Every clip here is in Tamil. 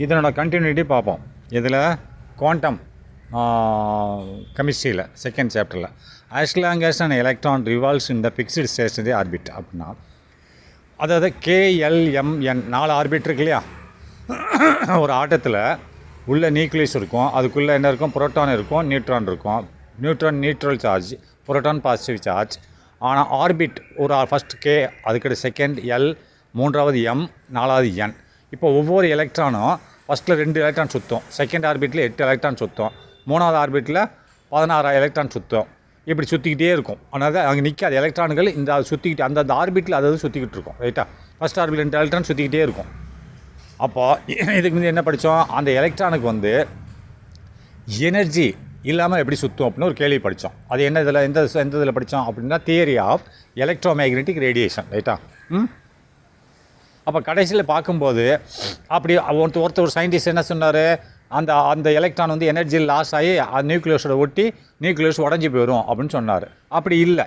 இதனோட கண்டினியூட்டி பார்ப்போம். இதில் குவாண்டம் கெமிஸ்ட்ரியில் செகண்ட் சாப்டரில் as long as an electron revolves in the fixed stationary orbit அப்படின்னா, அதாவது KLMN 4 ஆர்பிட் இருக்கு இல்லையா. ஒரு ஆட்டத்தில் உள்ள நியூக்ளியஸ் இருக்கும், அதுக்குள்ளே என்ன இருக்கும், புரோட்டான் இருக்கும், நியூட்ரான் இருக்கும். Neutron neutral charge, proton positive charge. ஆனால் ஆர்பிட் ஒரு ஃபஸ்ட் K, அதுக்கடுத்து செகண்ட் L, மூன்றாவது M, நாலாவது N. இப்போ ஒவ்வொரு எலக்ட்ரானும் ஃபஸ்ட்டில் 2 எலக்ட்ரான் சுற்றும், செகண்ட் ஆர்பிட்டில் 8 எலக்ட்ரான் சுற்றும், மூணாவது ஆர்பிட்டில் 16 எலக்ட்ரான் சுற்றும். இப்படி சுற்றிக்கிட்டே இருக்கும். ஆனால் அங்கே நிற்காது எலக்ட்ரான்கள் இந்த சுற்றிக்கிட்டு அந்த ஆர்பிட்டில் அதாவது சுற்றிக்கிட்டு இருக்கும். ரைட்டா, ஃபஸ்ட் ஆர்பிட் 2 எலக்ட்ரான் சுற்றிக்கிட்டே இருக்கும். அப்போது இதுக்கு வந்து என்ன படித்தோம், அந்த எலக்ட்ரானுக்கு வந்து எனர்ஜி இல்லாமல் எப்படி சுற்றும் அப்படின்னு ஒரு கேள்வி படித்தோம். அது என்ன இதில் எந்த இதில் படித்தோம் அப்படின்னா, theory of electromagnetic radiation. ரைட்டா. அப்போ கடைசியில் பார்க்கும்போது அப்படி ஒருத்தர் ஒரு சயின்டிஸ்ட் என்ன சொன்னார், அந்த எலக்ட்ரான் வந்து எனர்ஜி லாஸ் ஆகி நியூக்ளியஸோட ஒட்டி நியூக்ளியஸ் உடஞ்சி போயிடும் அப்படின்னு சொன்னார். அப்படி இல்லை,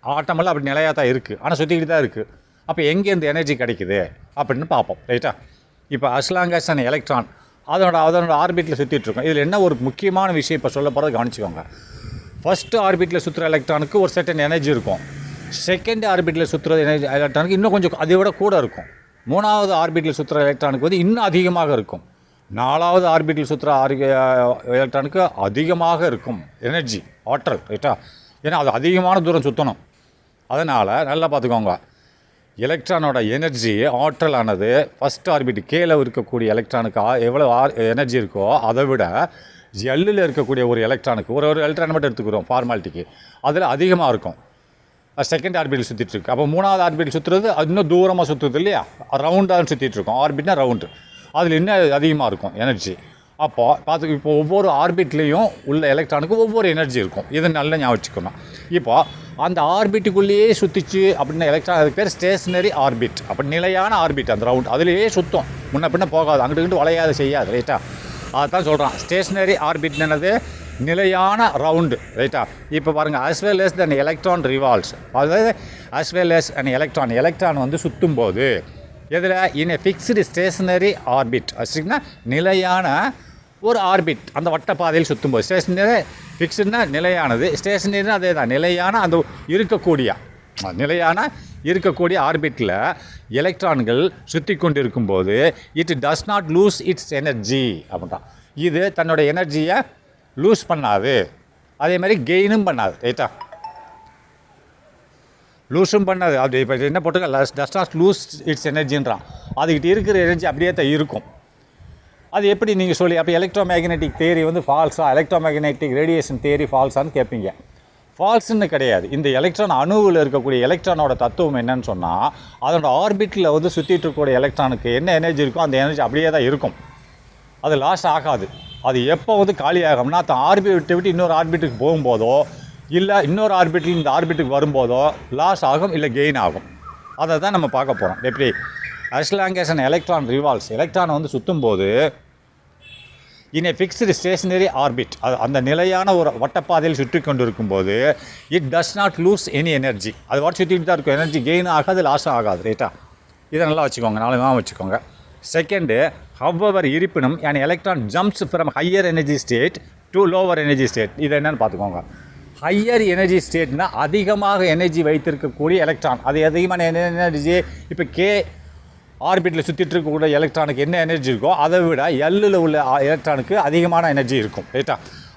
ஆட்டமெல்லாம் அப்படி நிலையாக தான் இருக்குது, ஆனால் சுற்றிக்கிட்டு தான் இருக்குது. அப்போ எங்கே இந்த எனர்ஜி கிடைக்குது அப்படின்னு பார்ப்போம். ரைட்டா. இப்போ as long as an electron அதனோட ஆர்பிட்டில் சுற்றிட்டுருக்கோம். இதில் என்ன ஒரு முக்கியமான விஷயம் இப்போ சொல்ல போகிறத கவனிச்சுக்கோங்க. ஃபஸ்ட்டு ஆர்பிட்டில் சுற்றுற எலக்ட்ரானுக்கு ஒரு செர்டன் எனர்ஜி இருக்கும். செகண்ட் ஆர்பிட்டில் சுற்றுற எலக்ட்ரானுக்கு இன்னும் கொஞ்சம் அதை விட கூட இருக்கும். மூணாவது ஆர்பிட்டில் சுற்றுற எலக்ட்ரானுக்கு வந்து இன்னும் அதிகமாக இருக்கும். நாலாவது ஆர்பிட்டில் சுற்றுற எலக்ட்ரானுக்கு அதிகமாக இருக்கும் எனர்ஜி, ஆற்றல். ரைட்டா. ஏன்னா அது அதிகமான தூரம் சுற்றணும். அதனால் நல்லா பார்த்துக்கோங்க, எலக்ட்ரானோட எனர்ஜி ஆற்றலானது ஃபஸ்ட் ஆர்பிட் கேல இருக்கக்கூடிய எலக்ட்ரானுக்கு எவ்வளோ எனர்ஜி இருக்கோ அதை விட எல்லில் இருக்கக்கூடிய ஒரு எலக்ட்ரானுக்கு ஒரு எலக்ட்ரான் மட்டும் எடுத்துக்கிறோம் ஃபார்மாலிட்டிக்கு, அதில் அதிகமாக இருக்கும். செகண்ட் ஆர்பிட்டில் சுற்றிட்டுருக்கு. அப்போ மூணாவது ஆர்பிட்டில் சுற்றுறது அது இன்னும் தூரமாக சுற்றுறது இல்லையா, ரவுண்டாக சுற்றிட்டுருக்கோம். ஆர்பிட்னா ரவுண்டு, அதில் இன்னும் அதிகமாக இருக்கும் எனர்ஜி. அப்போது இப்போ ஒவ்வொரு ஆர்பிட்லேயும் உள்ள எலக்ட்ரானுக்கு ஒவ்வொரு எனர்ஜி இருக்கும். இதை நல்லா ஞாபகம் வச்சுக்கணும். இப்போ அந்த ஆர்பிட்டுக்குள்ளேயே சுற்றிச்சு அப்படின்னா எலக்ட்ரான், அதுக்கு பேர் ஸ்டேஷனரி ஆர்பிட். அப்படி நிலையான ஆர்பிட், அந்த ரவுண்ட் அதிலேயே சுற்றும், முன்ன பின்ன போகாது, அங்கிட்டு வளையாது, செய்யாது. ரைட்டா. அதுதான் சொல்கிறான் ஸ்டேஷனரி ஆர்பிட் என்னது, நிலையான ரவுண்டு. ரைட்டா. இப்போ பாருங்கள், as well as an electron revolves, அதாவது as well as an electron வந்து சுற்றும் போது எதில் இன் எ ஃபிக்ஸ்டு ஸ்டேஷனரி ஆர்பிட், வச்சுக்கிங்கன்னா நிலையான ஒரு ஆர்பிட் அந்த வட்ட பாதையில் சுற்றும்போது. ஸ்டேஷனரி ஃபிக்ஸ்டுனா நிலையானது, ஸ்டேஷனரினா அதே தான், நிலையான அந்த இருக்கக்கூடிய ஆர்பிட்டில் எலக்ட்ரான்கள் சுற்றி கொண்டு இருக்கும்போது it does not loose it's energy அப்படின்றான். இது தன்னோட எனர்ஜியை லூஸ் பண்ணாது, அதே மாதிரி கெயினும் பண்ணாது. ரைட்டா. லூஸும் பண்ணாது. அப்படி இப்போ என்ன போட்டுக்க, டஸ் நாட் லூஸ் இட்ஸ் எனர்ஜின்றான். அதுக்கிட்ட இருக்கிற எனர்ஜி அப்படியே தான் இருக்கும். அது எப்படி நீங்கள் சொல்லி, அப்போ எலக்ட்ரோ மேக்னெட்டிக் தியரி வந்து ஃபால்ஸா, எலக்ட்ரோ மேக்னெட்டிக் ரேடியேஷன் தியரி ஃபால்ஸான்னு கேட்பீங்க. ஃபால்ஸுன்னு கிடையாது. இந்த எலக்ட்ரான் அணுவில் இருக்கக்கூடிய எலக்ட்ரானோட தத்துவம் என்னன்னு சொன்னால், அதோட ஆர்பிட்டில் வந்து சுற்றிட்டு இருக்கக்கூடிய எலக்ட்ரானுக்கு என்ன எனர்ஜி இருக்கோ அந்த எனர்ஜி அப்படியே தான் இருக்கும், அது லாஸ் ஆகாது. அது எப்போ வந்து காலி ஆகும்னா, அந்த ஆர்பிட்டை விட்டு இன்னொரு ஆர்பிட்டுக்கு போகும்போதோ இல்லை இன்னொரு ஆர்பிட்டில் இந்த ஆர்பிட்டுக்கு வரும்போதோ லாஸ் ஆகும், இல்லை கெயின் ஆகும். அதை தான் நம்ம பார்க்க போகிறோம். எப்படி as long as an electron revolves, electron வந்து சுற்றும்போது இன் ஏ ஃபிக்ஸ்டு ஸ்டேஷனரி ஆர்பிட், அந்த நிலையான ஒரு வட்டப்பாதையில் சுற்றி கொண்டு இருக்கும்போது it does not loose any energy, அது வாட் சுற்றிட்டு தான் இருக்கும், எனர்ஜி கெயின் ஆகாது, லாஸும் ஆகாது. ரைட்டா. இதை நல்லா வச்சுக்கோங்க, நாளைக்கு வச்சுக்கோங்க. செகண்டு, ஹவ்வவர் இருப்பினும் an electron jumps from higher energy state to lower energy state. இது என்னென்னு பார்த்துக்கோங்க. ஹையர் எனர்ஜி ஸ்டேட்னா அதிகமாக எனர்ஜி வைத்திருக்கக்கூடிய எலக்ட்ரான், அது அதிகமான எனர்ஜி. இப்போ கே ஆர்பிட்டில் சுற்றிட்டு இருக்கக்கூடிய எலக்ட்ரானுக்கு என்ன எனர்ஜி இருக்கோ அதை விட எல்லில் உள்ள எலக்ட்ரானுக்கு அதிகமான எனர்ஜி இருக்கும். ரைட்டா.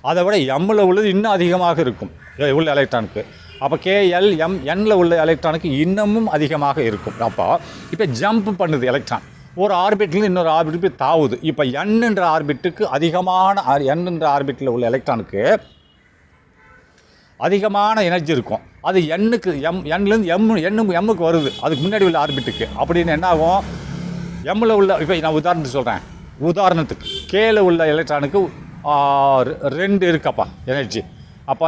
அதை விட எம்மில் உள்ளது இன்னும் அதிகமாக இருக்கும் உள்ள எலக்ட்ரானுக்கு. அப்போ KLM எண்ணில் உள்ள எலக்ட்ரானுக்கு இன்னமும் அதிகமாக இருக்கும். அப்போ இப்போ ஜம்ப் பண்ணுது எலக்ட்ரான், ஒரு ஆர்பிட்லேருந்து இன்னொரு ஆர்பிட்டுக்கு தாவுது. இப்போ என்ற ஆர்பிட்டுக்கு அதிகமான என்ற ஆர்பிட்டில் உள்ள எலக்ட்ரானுக்கு அதிகமான எனர்ஜி இருக்கும். அது எண்ணிலேருந்து எம்முக்கு வருது, அதுக்கு முன்னாடி உள்ள ஆர்பிட்டுக்கு. அப்படின்னு என்ன ஆகும், எம்மில் உள்ள, இப்போ நான் உதாரணத்துக்கு சொல்கிறேன், உதாரணத்துக்கு கேல உள்ள எலக்ட்ரானுக்கு 2 இருக்கப்பா எனர்ஜி. அப்போ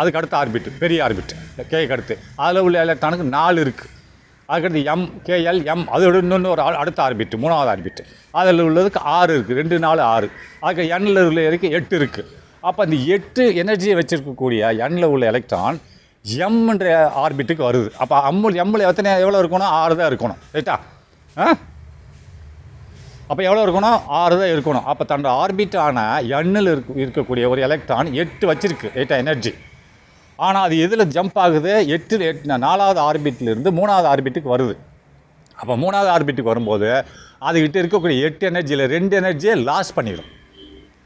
அதுக்கு அடுத்த ஆர்பிட்டு, பெரிய ஆர்பிட்டு கேக்கு அடுத்து, அதில் உள்ள எலக்ட்ரானுக்கு 4 இருக்குது. அதுக்கடுத்து KLM அதோட இன்னொன்று ஒரு அடுத்த ஆர்பிட்டு, மூணாவது ஆர்பிட்டு, அதில் உள்ளதுக்கு 6 இருக்குது, 2 4 6. அதுக்கு எண்ணில் உள்ள 8 இருக்குது. அப்போ அந்த 8 எனர்ஜியை வச்சுருக்கக்கூடிய எண்ணில் உள்ள எலக்ட்ரான் எம்ன்ற ஆர்பிட்டுக்கு வருது. அப்போ எம்மில் எவ்வளோ இருக்கணும், 6 தான் இருக்கணும். ரைட்டா. அப்போ எவ்வளோ இருக்கணும்? 6 தான் இருக்கணும். அப்போ தன்னோட ஆர்பிட்டான எண்ணில் இருக்கக்கூடிய ஒரு எலக்ட்ரான் 8 வச்சுருக்கு, 8 எனர்ஜி. ஆனால் அது எதில் ஜம்ப் ஆகுது? 4வது ஆர்பிட்லேருந்து 3வது ஆர்பிட்டுக்கு வருது. அப்போ 3வது ஆர்பிட்டுக்கு வரும்போது அதுக்கிட்ட இருக்கக்கூடிய 8 எனர்ஜியில் 2 எனர்ஜியை லாஸ் பண்ணிடும்.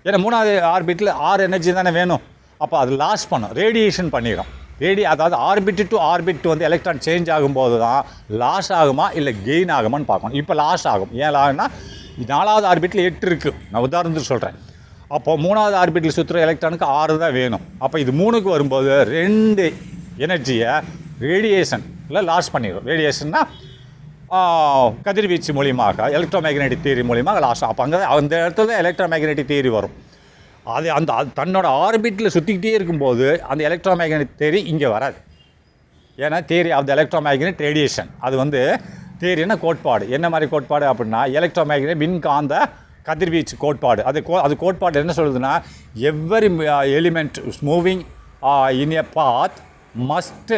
ஏன்னா 3வது ஆர்பிட்டில் 6 எனர்ஜி தானே வேணும். அப்போ அது லாஸ் பண்ணும், ரேடியேஷன் பண்ணிடும். அதாவது ஆர்பிட் டு ஆர்பிட் வந்து எலக்ட்ரான் சேஞ்ச் ஆகும்போது தான் லாஸ் ஆகுமா இல்லை கெயின் ஆகுமான்னு பார்க்கணும். இப்போ லாஸ் ஆகும். ஏன் ஆகுனா 4வது ஆர்பிட்டில் 8 இருக்குது, நான் உதாரணத்துக்கு சொல்கிறேன். அப்போது 3வது ஆர்பிட்டில் சுற்றுற எலக்ட்ரானுக்கு 6 தான் வேணும். அப்போ இது 3க்கு வரும்போது 2 எனர்ஜியை ரேடியேஷனில் லாஸ் பண்ணிடும். ரேடியேஷன்னா கதிர்வீச்சு மூலியமாக, எலக்ட்ரோ மேக்னெட்டிக் தியரி மூலியமாக லாஸ் ஆகும். அப்போ அங்கே அந்த இடத்துல தான் எலக்ட்ரோ மேக்னெட்டிக் தியரி வரும். அது தன்னோட ஆர்பிட்டில் சுற்றிக்கிட்டே இருக்கும்போது அந்த எலக்ட்ரோ மேக்னெட்டிக் தியரி இங்கே வராது. ஏன்னா theory of the electromagnet radiation, அது வந்து தியரின்னா கோட்பாடு. என்ன மாதிரி கோட்பாடு அப்படின்னா எலக்ட்ரோ மேக்னெட் மின்காந்த கதிர்வீச்சு கோட்பாடு. அது கோட்பாடு என்ன சொல்லுதுன்னா, every element moving in a path must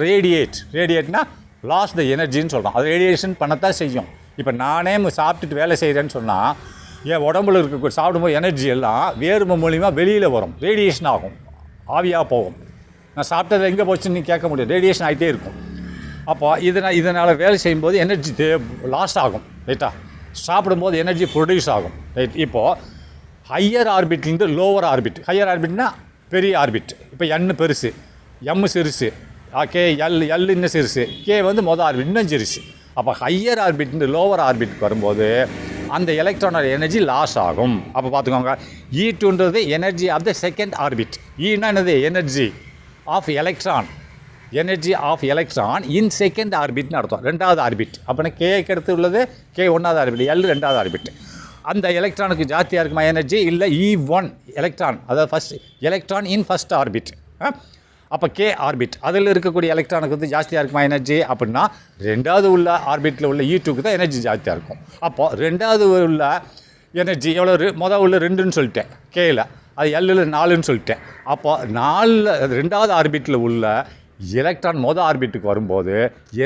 ரேடியேட்னா லாஸ் த எனர்ஜின்னு சொல்கிறோம். அது ரேடியேஷன் பண்ணத்தான் செய்யும். இப்போ நானே சாப்பிட்டுட்டு வேலை செய்கிறேன்னு சொன்னால் என் உடம்புல இருக்க சாப்பிடும்போது எனர்ஜி எல்லாம் வேர்வை மூலிமா வெளியில் வரும், ரேடியேஷன் ஆகும், ஆவியாக போகும். நான் சாப்பிட்டது எங்கே போச்சுன்னு கேட்க முடியும், ரேடியேஷன் ஆகிட்டே இருக்கும். அப்போ இதனால் வேலை செய்யும்போது எனர்ஜி லாஸ் ஆகும், ரைட்டா? சாப்பிடும்போது எனர்ஜி ப்ரொடியூஸ் ஆகும், ரைட்? இப்போது ஹையர் ஆர்பிட்லேருந்து லோவர் ஆர்பிட். ஹையர் ஆர்பிட்னா பெரிய ஆர்பிட். இப்போ என் பெருசு, எம் சிறுசு, கே எல் இன்னும் சிறுசு, கே வந்து மொதல் ஆர்பிட் இன்னும் சிறுசு. அப்போ ஹையர் ஆர்பிட்லேருந்து லோவர் ஆர்பிட்டுக்கு வரும்போது அந்த எலக்ட்ரானோட எனர்ஜி லாஸ் ஆகும். அப்போ பார்த்துக்கோங்க, E2ன்றது energy of the second orbit. ஈனா என்னது? Energy of electron. Energy of electron in second ஆர்பிட்னு அர்த்தம், 2வது ஆர்பிட். அப்படின்னா கேக்கு அடுத்து உள்ளது கே 1வது ஆர்பிட், எல் 2வது ஆர்பிட். அந்த எலக்ட்ரானுக்கு ஜாஸ்தியாக இருக்குமா எனர்ஜி? இல்லை, E1 எலக்ட்ரான், அதாவது first electron in first orbit. அப்போ கே ஆர்பிட் அதில் இருக்கக்கூடிய எலக்ட்ரானுக்கு வந்து ஜாஸ்தியாக இருக்குமா எனர்ஜி? அப்படின்னா 2வது உள்ள ஆர்பிட்டில் உள்ள E2க்கு தான் எனர்ஜி ஜாஸ்தியாக இருக்கும். அப்போது 2வது உள்ள எனர்ஜி எவ்வளோ? மொதல் உள்ள 2ன்னு சொல்லிட்டேன் கேயில், அது எல்லில் 4ன்னு சொல்லிட்டேன். அப்போது 2வது ஆர்பிட்டில் உள்ள எலக்ட்ரான் மொதல் ஆர்பிட்டுக்கு வரும்போது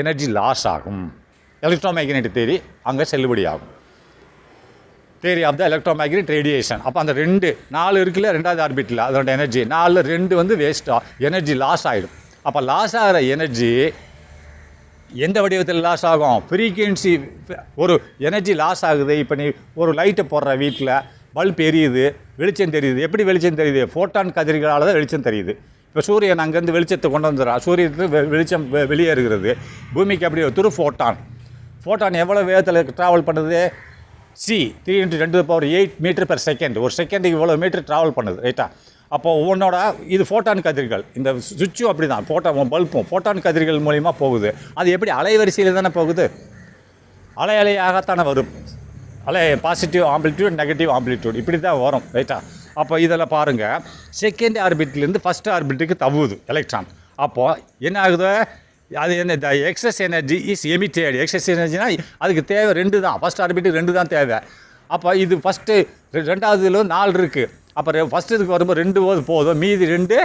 எனர்ஜி லாஸ் ஆகும். எலக்ட்ரோ மேக்னெட்டிக் தியரி அங்கே செல்லுபடி ஆகும். Theory of the electromagnet radiation. அப்போ அந்த 4 இருக்குல்ல 2வது ஆர்பிட்டில், அதோட எனர்ஜி 4ல் 2 வந்து வேஸ்ட்டாக எனர்ஜி லாஸ் ஆகிடும். அப்போ லாஸ் ஆகிற எனர்ஜி எந்த வடிவத்தில் லாஸ் ஆகும்? ஃப்ரீக்வன்சி. ஒரு எனர்ஜி லாஸ் ஆகுது. இப்போ நீ ஒரு லைட்டை போடுற வீட்டில், பல்ப் எரியுது, வெளிச்சம் தெரியுது. எப்படி வெளிச்சம் தெரியுது? ஃபோட்டான் கதிர்களால் தான் வெளிச்சம் தெரியுது. இப்போ சூரியன் அங்கேருந்து வெளிச்சத்தை கொண்டு வந்துடுறான், சூரியனுக்கு வெளிச்சம் வெளியேறுகிறது. பூமிக்கு அப்படி ஒரு ஃபோட்டான் எவ்வளோ வேகத்தில் ட்ராவல் பண்ணுது? 3 × 10⁸ மீட்டர்/செகண்ட். ஒரு செகண்டுக்கு இவ்வளோ மீட்டர் ட்ராவல் பண்ணுது, ரைட்டா? அப்போது ஒவ்வொன்றோட இது ஃபோட்டான் கதிர்கள். இந்த சுவிட்சும் அப்படி தான், பல்பும் ஃபோட்டான் கதிர்கள் மூலிமா போகுது. அது எப்படி? அலைவரிசையில் தானே போகுது, அலையாகத்தானே வரும். பாசிட்டிவ் ஆம்பிளிட்யூட், நெகட்டிவ் ஆம்பிளிட்யூட், இப்படி தான் வரும், ரைட்டா? அப்போ இதில் பாருங்கள், செகண்ட் ஆர்பிட்லேருந்து ஃபஸ்ட் ஆர்பிட்டுக்கு தவுது எலக்ட்ரான். அப்போது என்ன ஆகுது? அது என்ன? The excess energy is emitted. Excess எனர்ஜினா அதுக்கு தேவை 2 தான், ஃபஸ்ட் ஆர்பிட்டுக்கு 2 தான் தேவை. அப்போ இது ஃபஸ்ட்டு 2வதுல 4 இருக்குது. அப்போ ஃபஸ்ட்டு இதுக்கு வரும்போது 2 போதும், மீதி 2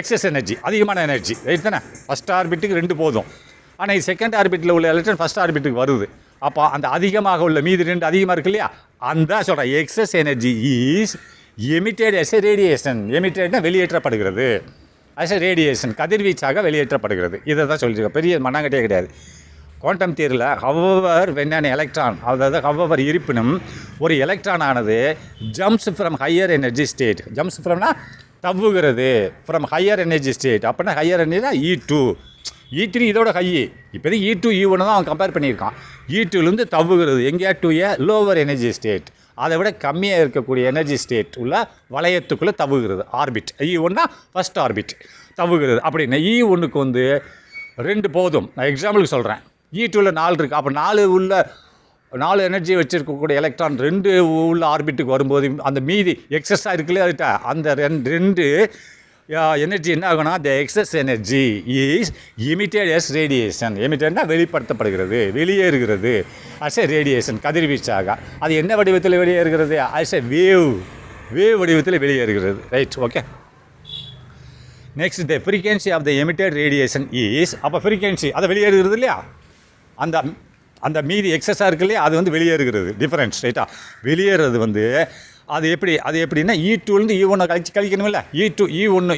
எக்ஸஸ் எனர்ஜி, அதிகமான எனர்ஜி, ரைட் தானே? ஃபஸ்ட் ஆர்பிட்டுக்கு 2 போதும். ஆனால் இது செகண்ட் ஆர்பிட்டில் உள்ள எலக்ட்ரான் ஃபஸ்ட் ஆர்பிட்டுக்கு வருது. அப்போ அந்த அதிகமாக உள்ள மீதி 2 அதிகமாக இருக்கு இல்லையா, அந்த சொல்கிறேன் excess energy is emitted as a radiation. எமிட்டட்னா வெளியேற்றப்படுகிறது, as a ரேடியேஷன், கதிர்வீச்சாக வெளியேற்றப்படுகிறது. இதை தான் சொல்லியிருக்கேன், பெரிய மண்ணாங்கட்டியே கிடையாது. குவாண்டம் தியரியில் ஹவவர் வென் an எலக்ட்ரான், அதாவது ஹவவர் இருப்பினும் ஒரு எலக்ட்ரான் ஆனது jumps from higher energy state. Jumps ஃப்ரம்னா தவ்வுகிறது, ஃப்ரம் ஹையர் எனர்ஜி ஸ்டேட். அப்படின்னா ஹையர் எனர்ஜினா E2, E3 இதோட ஹை. இப்போது E2 E1 தான் அவன் கம்பேர் பண்ணியிருக்கான். E2லேருந்து தவ்வுகிறது எங்கேயா? To a lower energy state, அதை விட கம்மியாக இருக்கக்கூடிய எனர்ஜி ஸ்டேட் உள்ள வளையத்துக்குள்ளே தவுகிறது. ஆர்பிட் E1னா ஃபஸ்ட் ஆர்பிட் தவுகிறது. அப்படின்னா E1க்கு வந்து 2 போதும். நான் எக்ஸாம்பிளுக்கு சொல்கிறேன். E2ல் 4 இருக்குது. அப்போ 4 எனர்ஜி வச்சுருக்கக்கூடிய எலக்ட்ரான் 2 உள்ள ஆர்பிட்டுக்கு வரும்போது அந்த மீதி எக்ஸஸாக இருக்குல்லையே, அதுகிட்ட அந்த 2 எனர்ஜி என்ன ஆகுனா, the excess energy is emitted as radiation. எமிட்டட்னா வெளிப்படுத்தப்படுகிறது, வெளியேறுகிறது அஸ் எ ரேடியேஷன், கதிர்வீச்சாக. அது என்ன வடிவத்தில் வெளியேறுகிறது? அஸ் எ வேவ் வடிவத்தில் வெளியேறுகிறது, right? Okay. Next, the frequency of the emitted radiation is. அப்போ ஃப்ரீக்வன்சி அதை வெளியேறுகிறது இல்லையா, அந்த மீதி எக்ஸஸாக இருக்கு இல்லையா, அது வந்து வெளியேறுகிறது டிஃபரன்ஸ், ரைட்டா. வெளியேறது வந்து அது எப்படின்னா E2லேருந்து E1 கழிக்கணுமில்ல, E2 E1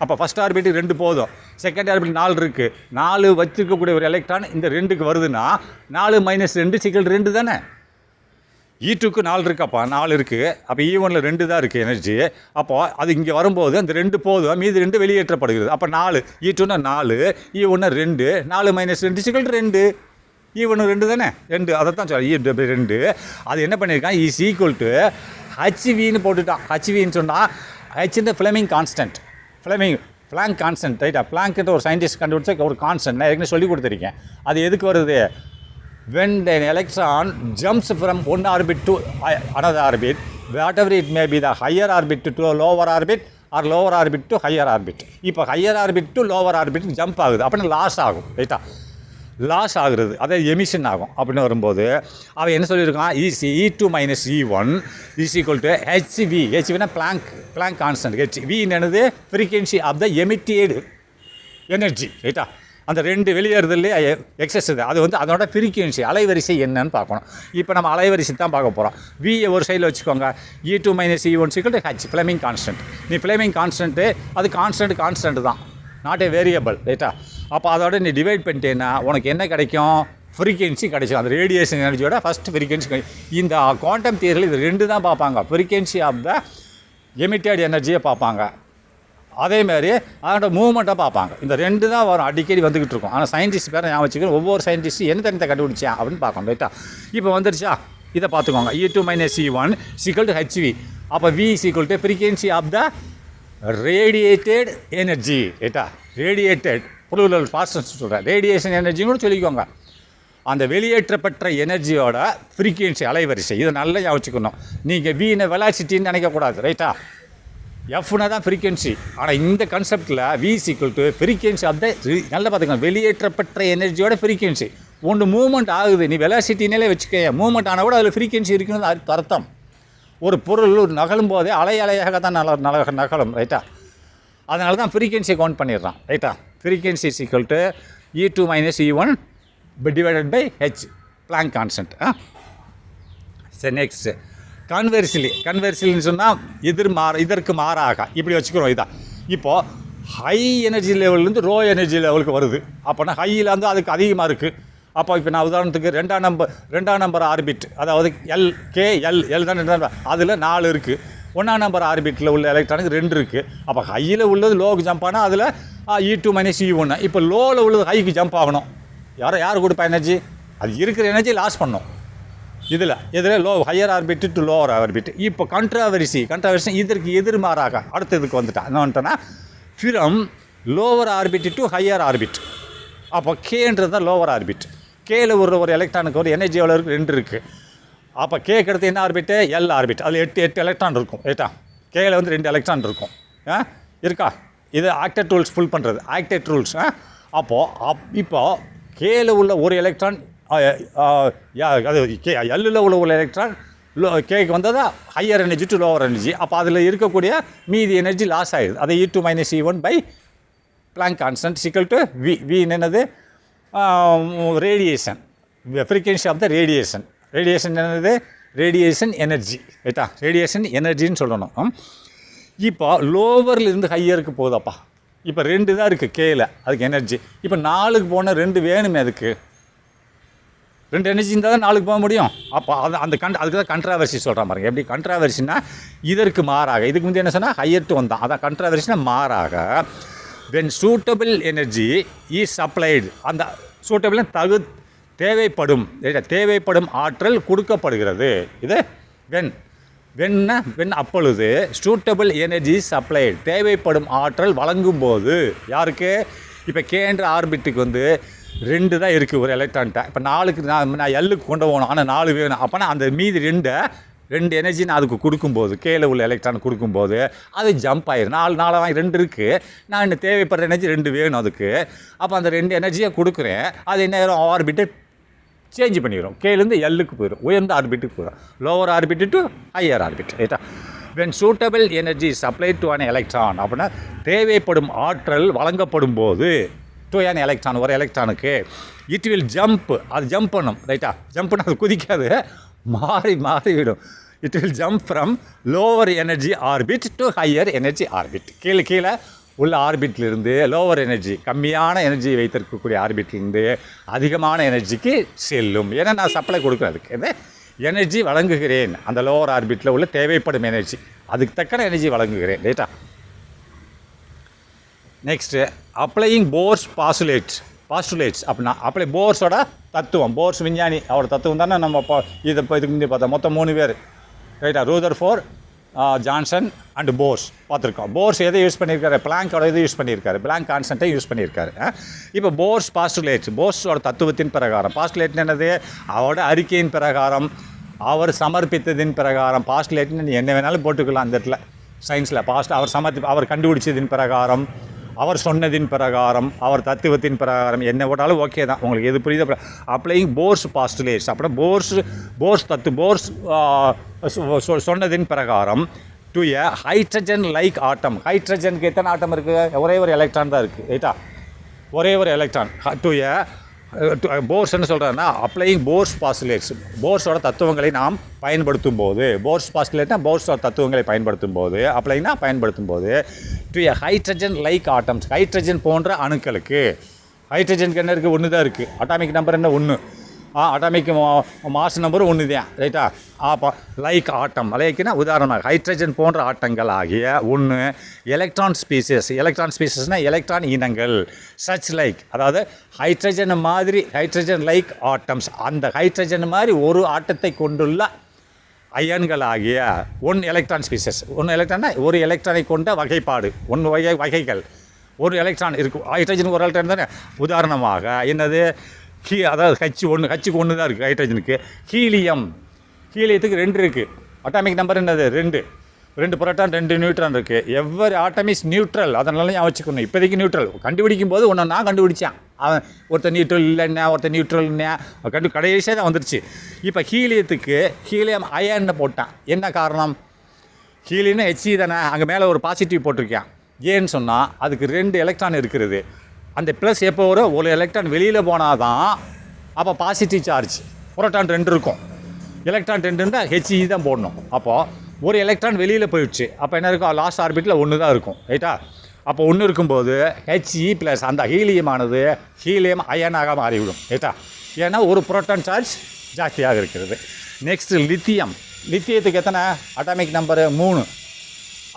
அப்போ ஃபஸ்ட் ஆர்பிட் 2 போதும், செகண்ட் ஆர்பிட் 4 இருக்குது, 4 வச்சுருக்கக்கூடிய ஒரு எலக்ட்ரான் இந்த 2க்கு வருதுன்னா 4 - 2 = 2 தானே. E2க்கு 4 இருக்கப்பா, 4 இருக்குது, அப்போ E1ல் 2 தான் இருக்குது எனர்ஜி. அப்போது அது இங்கே வரும்போது அந்த 2 போதும், மீதி 2 வெளியேற்றப்படுகிறது. அப்போ 4 E2னா 4, E1 2, 4 - 2 = 2. E1 2 தானே, 2, அதை தான் சொல்ல E2. அது என்ன பண்ணியிருக்கான், இஸ் ஈக்குவல் டு HVன்னு போட்டுட்டான். HVன்னு சொன்னால் ஹெச்ன்ற ஃப்ளெமிங் கான்ஸ்டன்ட், ஃப்ளாங்க் கான்ஸ்டன்ட், ரைட்டா. ஃப்ளாங்க்ன்ற ஒரு சயின்டிஸ்ட் கண்டுபிடிச்ச ஒரு கான்ஸ்டன்ட், நான் ஏற்கனவே சொல்லி கொடுத்துருக்கேன். அது எதுக்கு வருது, when an electron jumps from one orbit to another orbit, whatever it may be, the higher orbit to lower orbit or lower orbit to higher orbit. இப்போ higher orbit to lower orbit jump ஆகுது, அப்படின்னு லாஸ் ஆகும், ரைட்டா. லாஸ் ஆகுறது, அதாவது எமிஷன் ஆகும். அப்படின்னு வரும்போது அவன் என்ன சொல்லியிருக்கான், E2 - E1 = HV. HVனா பிளாங்க் கான்ஸ்டன்ட். HV என்னது, frequency of the emitted energy, ரைட்டா. அந்த 2 வெளியேறுதல்லே எக்ஸஸ் இது, அது வந்து அதோட ஃப்ரீக்வன்சி, அலைவரிசை என்னன்னு பார்க்கணும். இப்போ நம்ம அலைவரிசை தான் பார்க்க போகிறோம். வியை ஒரு சைடில் வச்சுக்கோங்க. E2 - E1 = H, Fleming constant. நீ ஃப்ளெமிங் கான்ஸ்டன்ட்டு, அது கான்ஸ்டன்ட் தான், நாட் ஏ வேரியபிள், ரைட்டா. அப்போ அதோட நீ டிவைட் பண்ணிட்டேன்னா உனக்கு என்ன கிடைக்கும், ஃப்ரீக்வன்சி கிடைக்கும். அந்த ரேடியேஷன் எனர்ஜியோட ஃபஸ்ட் ஃப்ரீக்வன்சி கிடைக்கும். இந்த குவாண்டம் தியரியில் இது 2 தான் பார்ப்பாங்க, ஃப்ரீக்வன்சி ஆஃப் த எமிட்டட் எனர்ஜியை பார்ப்பாங்க, அதேமாதிரி அதோட மூவ்மெண்ட்டாக பார்ப்பாங்க. இந்த 2 தான் வரும், அடிக்கடி வந்துக்கிட்டு இருக்கும். ஆனால் சயின்டிஸ்ட் பேரை ஞாபகம் வச்சுக்கணும், ஒவ்வொரு சயின்டிஸ்ட்டும் என்ன தனித்தை கண்டுபிடிச்சேன் அப்படின்னு பார்க்கணும், ரைட்டா. இப்போ வந்துருச்சா, இதை பார்த்துக்கோங்க. E2 - E1 = HV. அப்போ V = frequency of the radiated energy, ரைட்டா. ரேடியேட்டட் புளூரல் ஃபாஸ்ட் சொல்கிறேன், ரேடியேஷன் எனர்ஜின்னு கூட சொல்லிக்கோங்க. அந்த வெளியேற்றப்பட்ட எனர்ஜியோட ஃப்ரீக்வன்சி, அலைவரிசை, இதை நல்லா யோசிச்சுக்கணும். நீங்கள் வீணை வெலாசிட்டின்னு நினைக்கக்கூடாது, ரைட்டா. எஃப்னா தான் ஃப்ரீக்வன்சி. ஆனால் இந்த கான்செப்டில் V = ஃப்ரீக்வன்சி ஆஃப் த, நல்லா பார்த்துக்கணும், வெளியேற்றப்பட்ட எனர்ஜியோட ஃப்ரீக்வன்சி. ஒன்று மூவ்மெண்ட் ஆகுது, நீ வெலாசிட்டினாலே வச்சுக்க, மூவ்மெண்ட் ஆனால் கூட அதில் ஃப்ரீக்வன்சி இருக்குன்னு அர்த்தம். ஒரு பொருள் நகலும் போதே அலையாக தான் நகலும், ரைட்டா. அதனால தான் ஃப்ரீக்வன்சியை கவுண்ட் பண்ணிடுறான், ரைட்டா. Frequency = E2 - E1 / H, blank constant. சரி, நெக்ஸ்ட்டு கன்வெர்சிலின்னு சொன்னால் இதற்கு மாறாக இப்படி வச்சுக்கிறோம். இதான் இப்போது ஹை எனர்ஜி லெவல்லேருந்து லோ எனர்ஜி லெவலுக்கு வருது. அப்போனா ஹையில் வந்து அதுக்கு அதிகமாக இருக்குது. அப்போ இப்போ நான் உதாரணத்துக்கு 2ஆம் நம்பர் ஆர்பிட், அதாவது எல் தான், அதில் 4 இருக்குது. 1ஆம் நம்பர் ஆர்பிட்டில் உள்ள எலக்ட்ரானுக்கு 2 இருக்குது. அப்போ ஹையில் உள்ளது லோவுக்கு ஜம்ப் ஆனால் அதில் E2 - E1. இப்போ லோவில் உள்ளது ஹைக்கு ஜம்ப் ஆகணும். யார் கொடுப்பா எனர்ஜி, அது இருக்கிற எனர்ஜி லாஸ் பண்ணும். இதில் higher orbit to lower orbit. இப்போ கண்ட்ராவர்சி இதற்கு எதிர்மாறாக அடுத்ததுக்கு வந்துட்டான். என்ன வந்துட்டோன்னா, from lower orbit to higher orbit. அப்போ கேன்றது தான் லோவர் ஆர்பிட். கேல ஒரு எலக்ட்ரானுக்கு ஒரு எனர்ஜி எவ்வளோ இருக்குது, 2 இருக்குது. அப்போ கேக்கு அடுத்து என்ன ஆர்பிட்டு, எல் ஆர்பிட். அதில் 8 எலக்ட்ரான் இருக்கும், ரைட்டா. கேல வந்து 2 எலக்ட்ரான் இருக்கும், இருக்கா. இது ஆக்டட் ரூல்ஸ் ஃபுல் பண்ணுறது, ஆக்டட் ரூல்ஸ். இப்போ கேல உள்ள ஒரு எலக்ட்ரான், அது எல்லில் உள்ள ஒரு எலக்ட்ரான் கேக்கு வந்தது higher energy to lower energy. அப்போ அதில் இருக்கக்கூடிய மீதி எனர்ஜி லாஸ் ஆகிடுது. அதை E2 - E1 / Planck constant = V என்னது, radiation, frequency of the radiation. என்னது, ரேடியேஷன் எனர்ஜி, ரைட்டா. ரேடியேஷன் எனர்ஜின்னு சொல்லணும். இப்போ லோவர்லேருந்து ஹையருக்கு போகுதப்பா. இப்போ 2 தான் இருக்குது கேல, அதுக்கு எனர்ஜி. இப்போ 4க்கு போனால் 2 வேணுமே, அதுக்கு 2 எனர்ஜி இருந்தால் தான் 4க்கு போக முடியும். அப்போ அதுக்கு தான் கண்ட்ராவர்சி சொல்கிறேன் பாருங்க. எப்படி கண்ட்ராவர்சினா, இதற்கு மாறாக, இதுக்கு முந்தைய என்ன சொன்னால் ஹையர் டு வந்தான், அதான் கண்ட்ராவர்சினா மாறாக. when suitable energy is supplied, அந்த சூட்டபிள் தேவைப்படும் ஆற்றல் கொடுக்கப்படுகிறது. இது when அப்பொழுது சூட்டபிள் எனர்ஜி சப்ளைடு, தேவைப்படும் ஆற்றல் வழங்கும் போது யாருக்கு, இப்போ கேன்ற ஆர்பிட்டுக்கு வந்து 2 தான் இருக்குது ஒரு எலக்ட்ரான்ட்ட. இப்போ 4க்கு நான் எல்லுக்கு கொண்டு போகணும், ஆனால் 4 வேணும். அப்போனா அந்த மீதி 2 எனர்ஜி நான் அதுக்கு கொடுக்கும்போது, கேல உள்ள எலக்ட்ரான் கொடுக்கும்போது அது ஜம்ப் ஆயிடும். 4 2 இருக்குது, நான் இன்னும் தேவைப்படுற எனர்ஜி 2 வேணும் அதுக்கு. அப்போ அந்த 2 எனர்ஜியை கொடுக்குறேன். அது என்ன ஆயிரும், ஆர்பிட்டை சேஞ்ச் பண்ணிடும். கேலேருந்து எல்லுக்கு போயிடும், உயர்ந்த ஆர்பிட்டுக்கு போயிடும், lower orbit to higher orbit, ரைட்டா. when suitable energy is supplied to an electron, அப்படின்னா தேவைப்படும் ஆற்றல் வழங்கப்படும் போது டு an electron, ஒரு எலக்ட்ரானுக்கு இட் வில் ஜம்ப், அது ஜம்ப் பண்ணும், ரைட்டா? ஜம்ப் பண்ண அது குதிக்காது, மாறிவிடும். It will jump from lower energy orbit to higher energy orbit. கீழே உள்ள ஆர்பிட்லேருந்து லோவர் எனர்ஜி, கம்மியான எனர்ஜி வைத்திருக்கக்கூடிய ஆர்பிட்லேருந்து அதிகமான எனர்ஜிக்கு செல்லும். ஏன்னா நான் சப்ளை கொடுக்குறதுக்கு எனர்ஜி வழங்குகிறேன். அந்த லோவர் ஆர்பிட்டில் உள்ள தேவைப்படும் எனர்ஜி, அதுக்கு தக்கன எனர்ஜி வழங்குகிறேன், ரைட்டா? நெக்ஸ்ட்டு அப்ளையிங் போர்ஸ் பாஸ்டுலேட்ஸ் அப்படின்னா அப்ளை போர்ஸோட தத்துவம். போர்ஸ் விஞ்ஞானி, அவரோட தத்துவம் தானே நம்ம இதுக்கு முந்தைய பார்த்தோம். மொத்தம் 3 பேர், ரைட்டா? ரூதர்ஃபோர்ட், ஜான்சன் அண்டு போர்ஸ் பார்த்துருக்கோம். போர்ஸ் எதை யூஸ் பண்ணியிருக்காரு? பிளாங்கோட இதை யூஸ் பண்ணியிருக்காரு, பிளாங்க் கான்ஸ்டன்ட்டை யூஸ் பண்ணியிருக்காரு. இப்போ போர்ஸ் பாஸ்டுலேட்ஸ், போர்ஸோட தத்துவத்தின் பிரகாரம். பாஸ்டுலேட்னு என்னது? அவரோட அறிக்கையின் பிரகாரம், அவர் சமர்ப்பித்ததின் பிரகாரம். பாஸ்டுலேட்னு என்ன வேணாலும் போட்டுக்கலாம் அந்த இடத்துல சயின்ஸில். அவர் கண்டுபிடிச்சதின் பிரகாரம், அவர் சொன்னதின் பிரகாரம், அவர் தத்துவத்தின் பிரகாரம், என்ன போட்டாலும் ஓகே தான். உங்களுக்கு எது புரியுது? அப்ளையிங் போர்ஸ் பாஸ்டுலேட்ஸ் அப்படின்னா போர்ஸ் சொன்னதின் பிரகாரம் டு எ ஹைட்ரஜன் லைக் ஆட்டம். ஹைட்ரஜனுக்கு எத்தனை ஆட்டம் இருக்குது? ஒரே ஒரு எலக்ட்ரான் தான் இருக்குது, ரைட்டா? ஒரே ஒரு எலக்ட்ரான். டு எ போர்ஸ் என்ன சொல்கிறாருன்னா அப்ளையிங் போர்ஸ் பாஸ்டுலேட்ஸ், போர்ஸோட தத்துவங்களை நாம் பயன்படுத்தும் போது, போர்ஸ் பாஸ்டுலேட்னா போர்ஸோட தத்துவங்களை பயன்படுத்தும் போது, அப்ளைனா பயன்படுத்தும் போது to a hydrogen like atoms, hydrogen போன்ற அணுக்களுக்கு. ஹைட்ரஜனுக்கு என்ன இருக்குது? 1 தான் இருக்குது. அட்டாமிக் நம்பர் என்ன? 1. அட்டாமிக் மாஸ் நம்பர் 1 தான், ரைட்டா? அப்போ லைக் ஆட்டம், லைக்னா உதாரணமாக ஹைட்ரஜன் போன்ற ஆட்டங்கள் ஆகிய 1 எலக்ட்ரான் ஸ்பீசஸ்னால் எலக்ட்ரான் இனங்கள். சச் லைக், அதாவது ஹைட்ரஜன் மாதிரி, ஹைட்ரஜன் லைக் ஆட்டம்ஸ், அந்த ஹைட்ரஜன் மாதிரி ஒரு ஆட்டத்தை கொண்டுள்ள அயன்கள் ஆகிய 1 எலக்ட்ரான் ஸ்பீசஸ். 1 எலக்ட்ரான்னா ஒரு எலக்ட்ரானை கொண்ட வகைப்பாடு, 1 வகைகள். ஒரு எலக்ட்ரான் இருக்கும், ஹைட்ரஜனுக்கு ஒரு எலக்ட்ரான் தானே. உதாரணமாக என்னது? அதாவது ஹச்சுக்கு 1 தான் இருக்குது ஹைட்ரஜனுக்கு. ஹீலியத்துக்கு 2 இருக்குது. அட்டாமிக் நம்பர் என்னது? 2 புரோட்டான் 2 நியூட்ரான் இருக்குது. எவ்வரி ஆட்டம் இஸ் நியூட்ரல், அதனால ஞாபகம் வச்சுக்கணும். இப்போதைக்கு நியூட்ரல் கண்டுபிடிக்கும் போது ஒன்று நான் கண்டுபிடிச்சேன், அவன் ஒருத்தர் நியூட்ரல் இல்லைன்னா ஒருத்தர் நியூட்ரல்னா கடைசியாக தான் வந்துருச்சு. இப்போ ஹீலியத்துக்கு ஹீலியம் அயன்னு போட்டான். என்ன காரணம்? ஹீலியம்னா ஹெச்சி தானே, அங்கே மேலே ஒரு பாசிட்டிவ் போட்டிருக்கேன். ஏன்னு சொன்னால் அதுக்கு 2 எலக்ட்ரான் இருக்கிறது. அந்த ப்ளஸ் எப்போ வரும்? ஒரு எலக்ட்ரான் வெளியில் போனால் தான் அப்போ பாசிட்டிவ் சார்ஜ். புரோட்டான் 2 இருக்கும், எலக்ட்ரான் 2 இருந்தால் ஹெச்இ தான் போடணும். அப்போது ஒரு எலக்ட்ரான் வெளியில் போயிடுச்சு, அப்போ என்ன இருக்கும்? லாஸ்ட் ஆர்பிட்டில் 1 தான் இருக்கும், ரைட்டா? அப்போ 1 இருக்கும்போது ஹெச்இ ப்ளஸ் அந்த ஹீலியமானது ஹீலியம் அயனாக மாறிவிடும், ரைட்டா? ஏன்னா ஒரு புரோட்டான் சார்ஜ் ஜாஸ்தியாக இருக்கிறது. நெக்ஸ்ட்டு லித்தியத்துக்கு எத்தனை? Atomic number 3.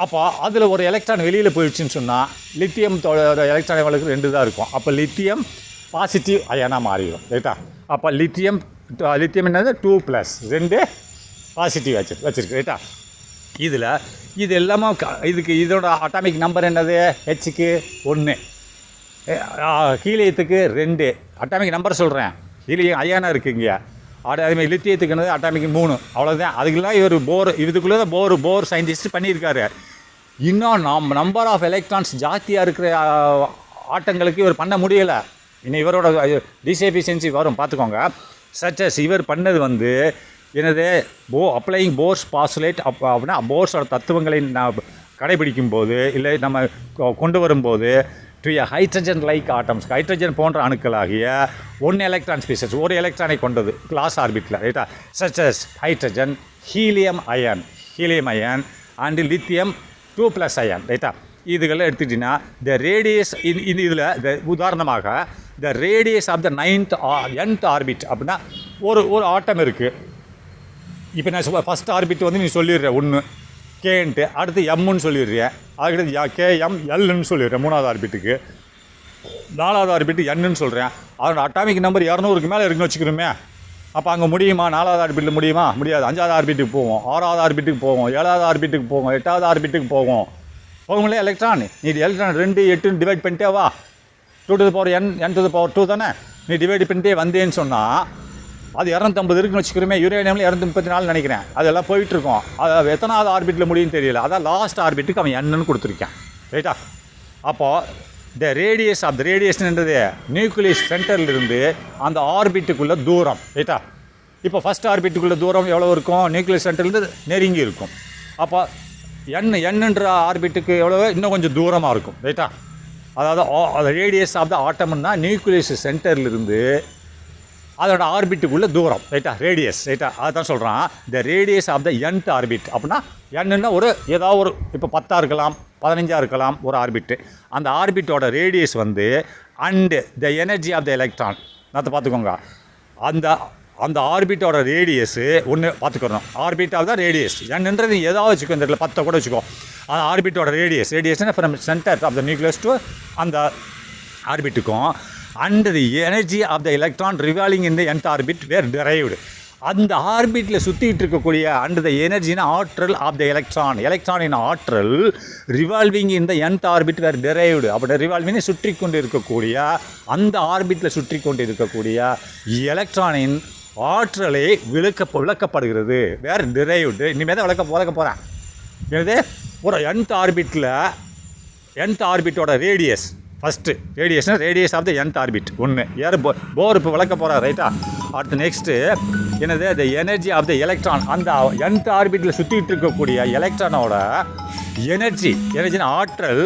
அப்போ அதில் ஒரு எலக்ட்ரான் வெளியில் போயிடுச்சுன்னு சொன்னால் லித்தியம் எலக்ட்ரான் எவ்வளோக்கு 2 தான் இருக்கும். அப்போ லித்தியம் பாசிட்டிவ் அயனாக மாறிடும், ரைட்டா? அப்போ லித்தியம் என்னது? 2+2 பாசிட்டிவ் வச்சிருக்கு, ரைட்டா? இது எல்லாமே இதோட அட்டாமிக் நம்பர் என்னது? ஹெச்சுக்கு 1, ஹீலியத்துக்கு 2. அட்டாமிக் நம்பர் சொல்கிறேன், ஹீலியம் அயனாக இருக்குங்க. அதேமாதிரி லித்தியத்துக்கு என்னது? அட்டாமிக் 3. அவ்வளோதான். அதுக்கெல்லாம் இவர் இதுக்குள்ளே தான் போர் சயின்டிஸ்ட் பண்ணியிருக்காரு. இன்னும் நம்பர் ஆஃப் எலக்ட்ரான்ஸ் ஜாஸ்தியாக இருக்கிற ஆட்டங்களுக்கு இவர் பண்ண முடியலை. இன்னும் இவரோட டிசெஃபிஷியன்சி வரும், பார்த்துக்கோங்க. சச்சஸ் இவர் பண்ணது என்னது? அப்ளையிங் போர்ஸ் பாஸ்டுலேட் அப்படின்னா போர்ஸோட தத்துவங்களை கடைபிடிக்கும் போது, இல்லை நம்ம கொண்டு வரும்போது to a hydrogen like atoms, hydrogen போன்ற அணுக்களாகிய 1 எலக்ட்ரான் ஸ்பீசஸ், ஒரு எலக்ட்ரானை கொண்டது லாஸ்ட் ஆர்பிட்டில், ரைட்டா? Such as hydrogen, helium ion and lithium 2+ ion, ரைட்டா? இதுகளை எடுத்துக்கிட்டிங்கன்னா த ரேடியஸ் இதில் உதாரணமாக the radius of the nth orbit அப்படின்னா ஒரு ஆட்டம் இருக்குது. இப்போ நான் ஃபஸ்ட் ஆர்பிட் நீ சொல்லிடுற 1 கேன்ட்டு, அடுத்து எம்முன்னு சொல்லிடுறேன், அதுக்கடுத்து KMLன்னு சொல்லிடுறேன் 3வது ஆர்பிட்டுக்கு. 4வது ஆர்பிட்டு என்னன்னு சொல்கிறேன். அதோட அட்டாமிக் நம்பர் 200க்கு மேலே இருக்குன்னு வச்சுக்கிறோமே. அப்போ அங்கே முடியுமா? 4வது ஆர்பிட்டில் முடியுமா? முடியாது. 5வது ஆர்பிட்டுக்கு போவோம், 6வது ஆர்பிட்டுக்கு போவோம், 7வது ஆர்பிட்டுக்கு போவோம், 8வது ஆர்பிட்டுக்கு போகும்ல எலக்ட்ரான். நீ எலக்ட்ரான் 2, 8 டிவைட் பண்ணிட்டே வா. 2n(n)2 தானே. நீ டிவைட் பண்ணிட்டே வந்தேன்னு சொன்னால் அது 250 இருக்குன்னு வச்சுக்கிறோமே. யுரேனியமில் 234 நினைக்கிறேன். அதெல்லாம் போயிட்டுருக்கோம். அது எத்தனாவது ஆர்பிட்டில் முடியும்னு தெரியல. அதான் லாஸ்ட் ஆர்பிட்டுக்கு அவன் என்னன்னு கொடுத்துருக்கான், ரைட்டா? அப்போது த ரேடியஸ்ன்றது நியூக்ளியஸ் சென்டர்லேருந்து அந்த ஆர்பிட்டுக்குள்ளே தூரம், ரைட்டா? இப்போ ஃபஸ்ட் ஆர்பிட்டுக்குள்ளே தூரம் எவ்வளோ இருக்கும்? நியூக்ளியஸ் சென்டர்லேருந்து நெருங்கி இருக்கும். அப்போ என்னன்ற ஆர்பிட்டுக்கு எவ்வளோ? இன்னும் கொஞ்சம் தூரமாக இருக்கும், ரைட்டா? அதாவது ரேடியஸ் ஆஃப் த ஆட்டம்னா நியூக்ளியஸ் சென்டர்லேருந்து அதோட ஆர்பிட்டுக்குள்ளே தூரம் ரைட்டா, ரேடியஸ் ரைட்டா, அதுதான் சொல்கிறான் the radius of the nth orbit. அப்படின்னா என்னன்னா ஒரு ஏதாவது ஒரு இப்போ 10 இருக்கலாம் 15 இருக்கலாம் ஒரு ஆர்பிட்டு. அந்த ஆர்பிட்டோட ரேடியஸ் வந்து and the energy of the electron அதை பார்த்துக்கோங்க. அந்த அந்த ஆர்பிட்டோட ரேடியஸு ஒன்று பார்த்துக்கணும். ஆர்பிட்டால் தான் ரேடியஸ் என்னன்றது ஏதாவது வச்சுக்கோ, இந்த இடத்துல 10 கூட வச்சுக்கோ. அந்த ஆர்பிட்டோட ரேடியஸ்னால் from centre of the nucleus to அந்த ஆர்பிட்டுக்கும் and the energy of the electron revolving in the nth orbit were derived. அந்த ஆர்பிட்டில் சுற்றிட்டு இருக்கக்கூடிய அண்ட் த எனர்ஜினா ஆற்றல் ஆஃப் த எலக்ட்ரானின் ஆற்றல் ரிவால்விங் இந்த nth ஆர்பிட் வேர் டிரைவ்டு. அப்படி ரிவால்விங் சுற்றி கொண்டு இருக்கக்கூடிய அந்த ஆர்பிட்டில் சுற்றி கொண்டு இருக்கக்கூடிய எலக்ட்ரானின் ஆற்றலை விளக்கப்படுகிறது. Were derived. இனிமேல் தான் விளக்க போகிறேன். என்னது ஒரு nth ஆர்பிட்டோட radius first radius of the nth orbit ஒன்று யார் போர் இப்போ விளக்க போகிறார் ரைட்டா. அடுத்து நெக்ஸ்ட்டு என்னது the energy of the electron. அந்த nth ஆர்பிட்டில் சுற்றிட்டு இருக்கக்கூடிய எலக்ட்ரானோட எனர்ஜினா ஆற்றல்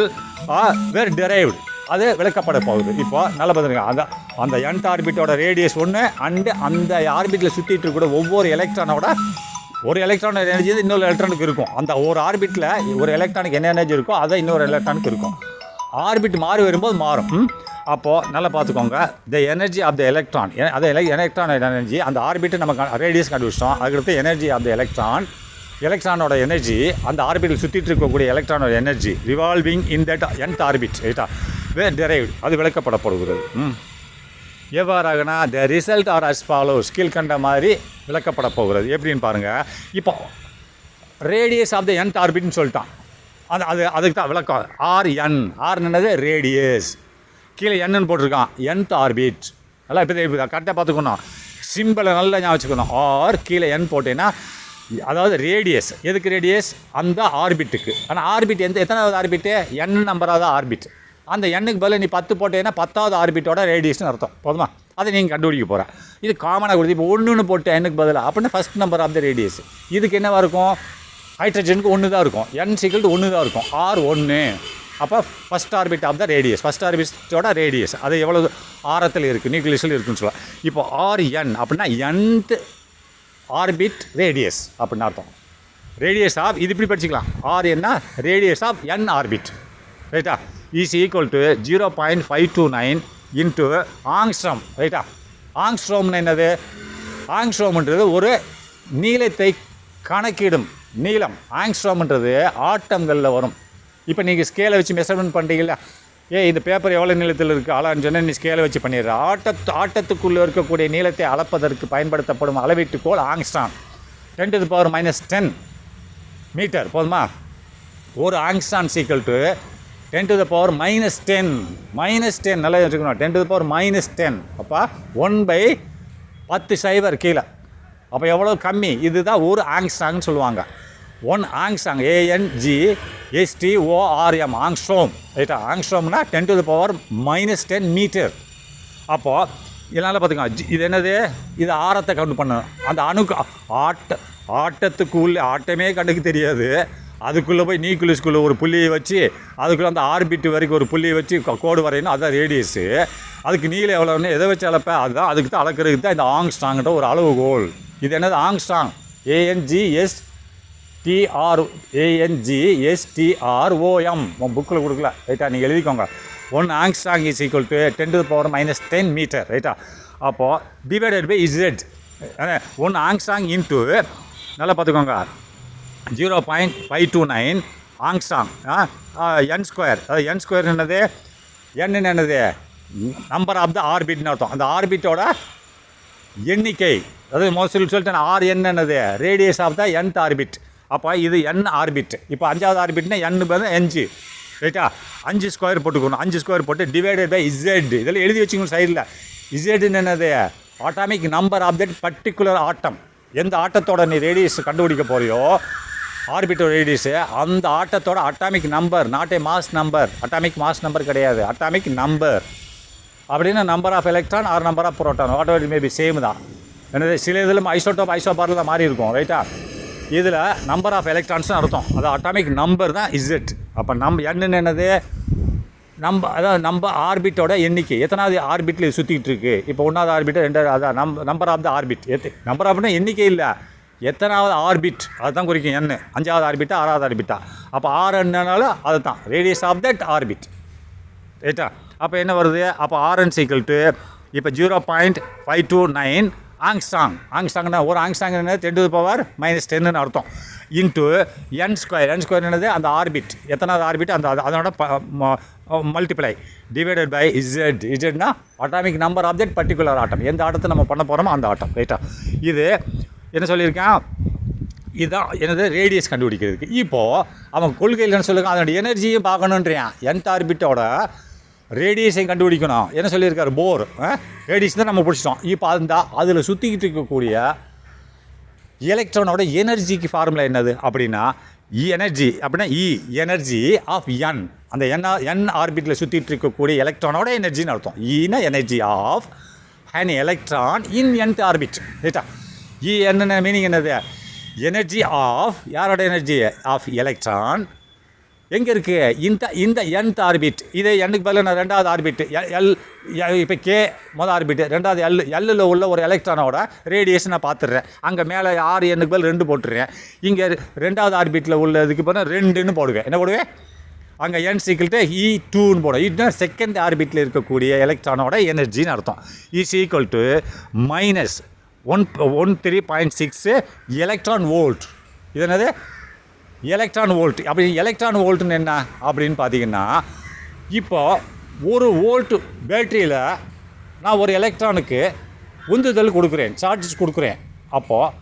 வேர் டிரைவ்டு, அது விளக்கப்பட போகுது. இப்போ நல்லா பார்த்துருங்க. அந்த nth ஆர்பிட்டோட ரேடியஸ் ஒன்று அண்டு அந்த ஆர்பிட்டில் சுற்றிட்டு இருக்கக்கூடிய ஒவ்வொரு எலக்ட்ரானோட ஒரு எலக்ட்ரான் எனர்ஜி இன்னொரு எலக்ட்ரானுக்கு இருக்கும். அந்த ஒரு ஆர்பிட்டில் ஒரு எலக்ட்ரானுக்கு என்ன எனர்ஜி இருக்கோ அதை இன்னொரு எலக்ட்ரானுக்கு இருக்கும். ஆர்பிட் மாறி வரும்போது மாறும். அப்போது நல்லா பார்த்துக்கோங்க. The energy of the electron, அது எலக்ட்ரான் எனர்ஜி. அந்த ஆர்பிட்டை நம்ம ரேடியஸ் கண்டுபிடிச்சோம். அதுக்கடுத்து எனர்ஜி ஆஃப் த எலக்ட்ரானோட எனர்ஜி, அந்த ஆர்பிட்டில் சுற்றிட்டு இருக்கக்கூடிய எலக்ட்ரானோட energy revolving in that nth orbit ரைட்டா வேர் டிரைவ்டு, அது விளக்கப்படப்படுகிறது. எவ்வாறாகனா the result are as follows, கீழ்கண்ட மாதிரி விளக்கப்பட போகிறது. எப்படின்னு பாருங்கள். இப்போ ரேடியஸ் ஆஃப் த nth ஆர்பிட்னு சொல்லிட்டான். அதுக்கு தான் விளக்கம். ஆர்னது ரேடியஸ், கீழே என்னன்னு போட்டிருக்கான் nth ஆர்பிட். நல்லா இப்போ கரெக்டாக பார்த்துக்கணும். சிம்பிளை நல்லா ஞாபகம் வச்சுக்கணும். ஆர் கீழே n போட்டேன்னா அதாவது ரேடியஸ். எதுக்கு ரேடியஸ்? அந்த ஆர்பிட்டுக்கு. ஆனால் ஆர்பிட் எத்தனாவது ஆர்பிட்டு? n நம்பராவது orbit. அந்த எண்ணுக்கு பதில் நீ 10 போட்டேன்னா 10வது ஆர்பிட்டோட ரேடியஸ்னு அர்த்தம். போதுமா? அதை நீங்கள் கண்டுபிடிக்க போகிற. இது காமனாக கொடுத்து இப்போ 1ன்னு போட்டு எண்ணுக்கு பதில் அப்படின்னா first number of the radius. இதுக்கு என்னவாக இருக்கும்? ஹைட்ரஜனுக்கு 1 தான் இருக்கும். n = 1 தான் இருக்கும். R 1. அப்போ first orbit of the radius, first ஆர்பிட்டோட ரேடியஸ் அது எவ்வளோ ஆரத்தில் இருக்குது, நியூக்ளியஸில் இருக்குதுன்னு சொல்லலாம். இப்போ Rn அப்படின்னா nth ஆர்பிட் ரேடியஸ் அப்படின்னு அர்த்தம். ரேடியஸ் ஆஃப் இது இப்படி படிச்சுக்கலாம். Rnனா ரேடியஸ் ஆஃப் n ஆர்பிட் ரைட்டா is equal to 0.529 into angstrom ரைட்டா. ஆங்ஸ்ட்ரோம்னு என்னது? ஆங்ஸ்ட்ரோம்ன்றது ஒரு நீளத்தை கணக்கிடும் நீளம். ஆங்ஸ்ட்ரோம்ன்றது ஆட்டங்களில் வரும். இப்போ நீங்கள் ஸ்கேலை வச்சு மெஷர்மெண்ட் பண்ணுறீங்களா? இந்த பேப்பர் எவ்வளோ நீளத்தில் இருக்குது அளான்னு சொன்னால் நீ ஸ்கேலை வச்சு பண்ணிடுற. ஆட்டத்துக்குள்ளே இருக்கக்கூடிய நீளத்தை அளப்பதற்கு பயன்படுத்தப்படும் அளவீட்டுக்கோள் ஆங்ஸ்ட்ராம். 10⁻⁻10 மீட்டர் போதுமா? ஒரு ஆங்ஸ்ட்ராம் ஈக்குவல் டு 10⁻⁻10 -10 நல்லா வச்சுக்கணும். 10⁻⁻10 அப்போ 1/10 கீழே. அப்போ எவ்வளோ கம்மி? இதுதான் ஒரு ஆங்ஸ்ட்ராங்னு சொல்லுவாங்க. 1 ஆங்ஸ்ட்ராங் ANGSTORM ஆங்ஸ்ட்ரோம் ரைட்டா. ஆங்ஸ்ட்ரோம்னா 10⁻⁻10 மீட்டர். அப்போது இதனால் பார்த்துக்கோங்க. இது என்னது? இது ஆரத்தை கவுண்ட் பண்ணணும். அந்த அணுக்கு ஆட்டத்துக்குள்ளே ஆட்டமே கண்டுக்கு தெரியாது. அதுக்குள்ளே போய் நியூக்ளியஸ்குள்ளே ஒரு புள்ளியை வச்சு அதுக்குள்ளே அந்த ஆர்பிட் வரைக்கும் ஒரு புள்ளியை வச்சு கோடு வரையணும். அதுதான் ரேடியஸு. அதுக்கு நீளம் எவ்வளோன்னு எதை வச்சு அளப்பேன்? அதுதான் அதுக்கு தான் அளக்கிறதுக்கு தான் இந்த ஆங்ஸ்ட்ராங்கிட்ட ஒரு அளவுகோல். இது என்னது? ஆங்ஸ்ட்ராங் ANGSTROM புக்கில் கொடுக்கல ரைட்டா, நீங்கள் எழுதிக்கோங்க. 1 angstrom is equal to 10⁻⁻10 metre ரைட்டா. அப்போது divided by Z 1 angstrom into நல்லா பார்த்துக்கோங்க 0.529 ஆங்ஸ்ட்ராங் n². அது n² என்னது? n என்னது? நம்பர் ஆஃப் த ஆர்பிட்னு அர்த்தம். அந்த ஆர்பிட்டோட எண்ணிக்கை. அதாவது மோஸ்ட்லி சொல்லிட்டு Rn என்னது? Radius of the nth orbit. அப்போ இது n ஆர்பிட். இப்போ 5வது ஆர்பிட்னா n பதில் 5 ரைட்டா. 5² போட்டுக்கணும். 5² போட்டு டிவைடட் பை Z. இதெல்லாம் எழுதி வச்சுக்கணும் சைடில். Z என்னது? Atomic number of that particular atom. எந்த ஆட்டத்தோட நீ ரேடியஸ் கண்டுபிடிக்க போறியோ ஆர்பிட்டோ ரேடியஸு, அந்த ஆட்டத்தோட atomic number, not a mass number. Atomic mass number கிடையாது, அட்டாமிக் நம்பர். அப்படின்னா number of electron or number of proton what ever maybe same தான். என்னது? சில இதில் ஐசோபாரில் தான் மாறி இருக்கும் ரைட்டா. இதில் நம்பர் ஆஃப் எலக்ட்ரான்ஸ்னு அர்த்தம். அது அட்டாமிக் நம்பர் தான் Z. அப்போ என்னன்னு என்னது? நம்ம ஆர்பிட்டோட எண்ணிக்கை எத்தனாவது ஆர்பிட்டில் இது சுற்றிக்கிட்டு இருக்குது. இப்போ 1வது ஆர்பிட்டு 2வது, அதான் number of the orbit. Number ஆஃப்னா எண்ணிக்கை இல்லை, எத்தனாவது ஆர்பிட் அதுதான் குறிக்கும். எண்ணு 5வது ஆர்பிட்டா 6வது ஆர்பிட்டா. அப்போ 6 என்னனால அது தான் ரேடியஸ் ஆஃப் தட் ஆர்பிட். ரைட்டா? அப்போ என்ன வருது? அப்போ ஆர்என் சீக்கிள் டு இப்போ 0.529 ஆங்ஸ்டாங். ஆங்ஸ்டாங்னா ஒரு ஆங்ஸ்டாங் என்ன 10⁻⁻10ன்னு அர்த்தம். Into n square. n square என்னது? அந்த ஆர்பிட் எத்தனாவது ஆர்பிட் அந்த அதனோட மல்டிப்ளை டிவைடட் பை இசட். இசட்னா atomic number of that particular atom. எந்த ஆட்டத்தை நம்ம பண்ண போகிறோமோ அந்த ஆட்டம். ரைட்டா? இது என்ன சொல்லியிருக்கேன்? இதுதான் எனது ரேடியஸ் கண்டுபிடிக்கிறதுக்கு. இப்போது அவன் கொள்கையில் என்ன சொல்லுங்க, அதோட எனர்ஜியும் பார்க்கணுன்றான். nth ஆர்பிட்டோட ரேடியஸையும் கண்டுபிடிக்கணும். என்ன சொல்லியிருக்காரு? போர் ரேடியஸ் தான் நம்ம பிடிச்சிட்டோம். இப்போ அதில் சுற்றிக்கிட்டு இருக்கக்கூடிய எலக்ட்ரானோட எனர்ஜிக்கு ஃபார்முலா என்னது அப்படின்னா எனர்ஜி அப்படின்னா எனர்ஜி ஆஃப் என். அந்த என் ஆர்பிட்டில் சுற்றிட்டு இருக்கக்கூடிய எலக்ட்ரானோட எனர்ஜின்னு அர்த்தம். ஈனா energy of an electron in nth orbit. ரைட்டா? என்ன மீனிங் என்னது? எனர்ஜி ஆஃப் யாரோட எனர்ஜி? ஆஃப் எலக்ட்ரான் எங்கே இருக்குது? இந்த nth ஆர்பிட். இதே எண்ணுக்கு பதில் நான் 2வது ஆர்பிட் இப்போ கே மொதல் ஆர்பிட், 2வது எல்லில் உள்ள ஒரு எலக்ட்ரானோட ரேடியேஷன் நான் பார்த்துடுறேன். அங்கே மேலே 6 எண்ணுக்கு பதில் 2 போட்டுடுறேன். இங்கே 2வது ஆர்பிட்டில் உள்ளதுக்கு போனால் 2ன்னு போடுவேன். என்ன போடுவேன்? அங்கே n சீக்கிள்ட்டு E2ன்னு போடும். இதுதான் 2nd ஆர்பிட்டில் இருக்கக்கூடிய எலக்ட்ரானோட எனர்ஜின்னு அர்த்தம். Is equal to -13.6 electron volt. இது என்னது? Electron volt. அப்படி எலக்ட்ரான் வோல்ட்டுன்னு என்ன அப்படின்னு பார்த்தீங்கன்னா, இப்போ 1 வோல்ட் பேட்டரியில் நான் ஒரு எலக்ட்ரானுக்கு உந்துதல் கொடுக்குறேன், சார்ஜஸ் கொடுக்குறேன். அப்போது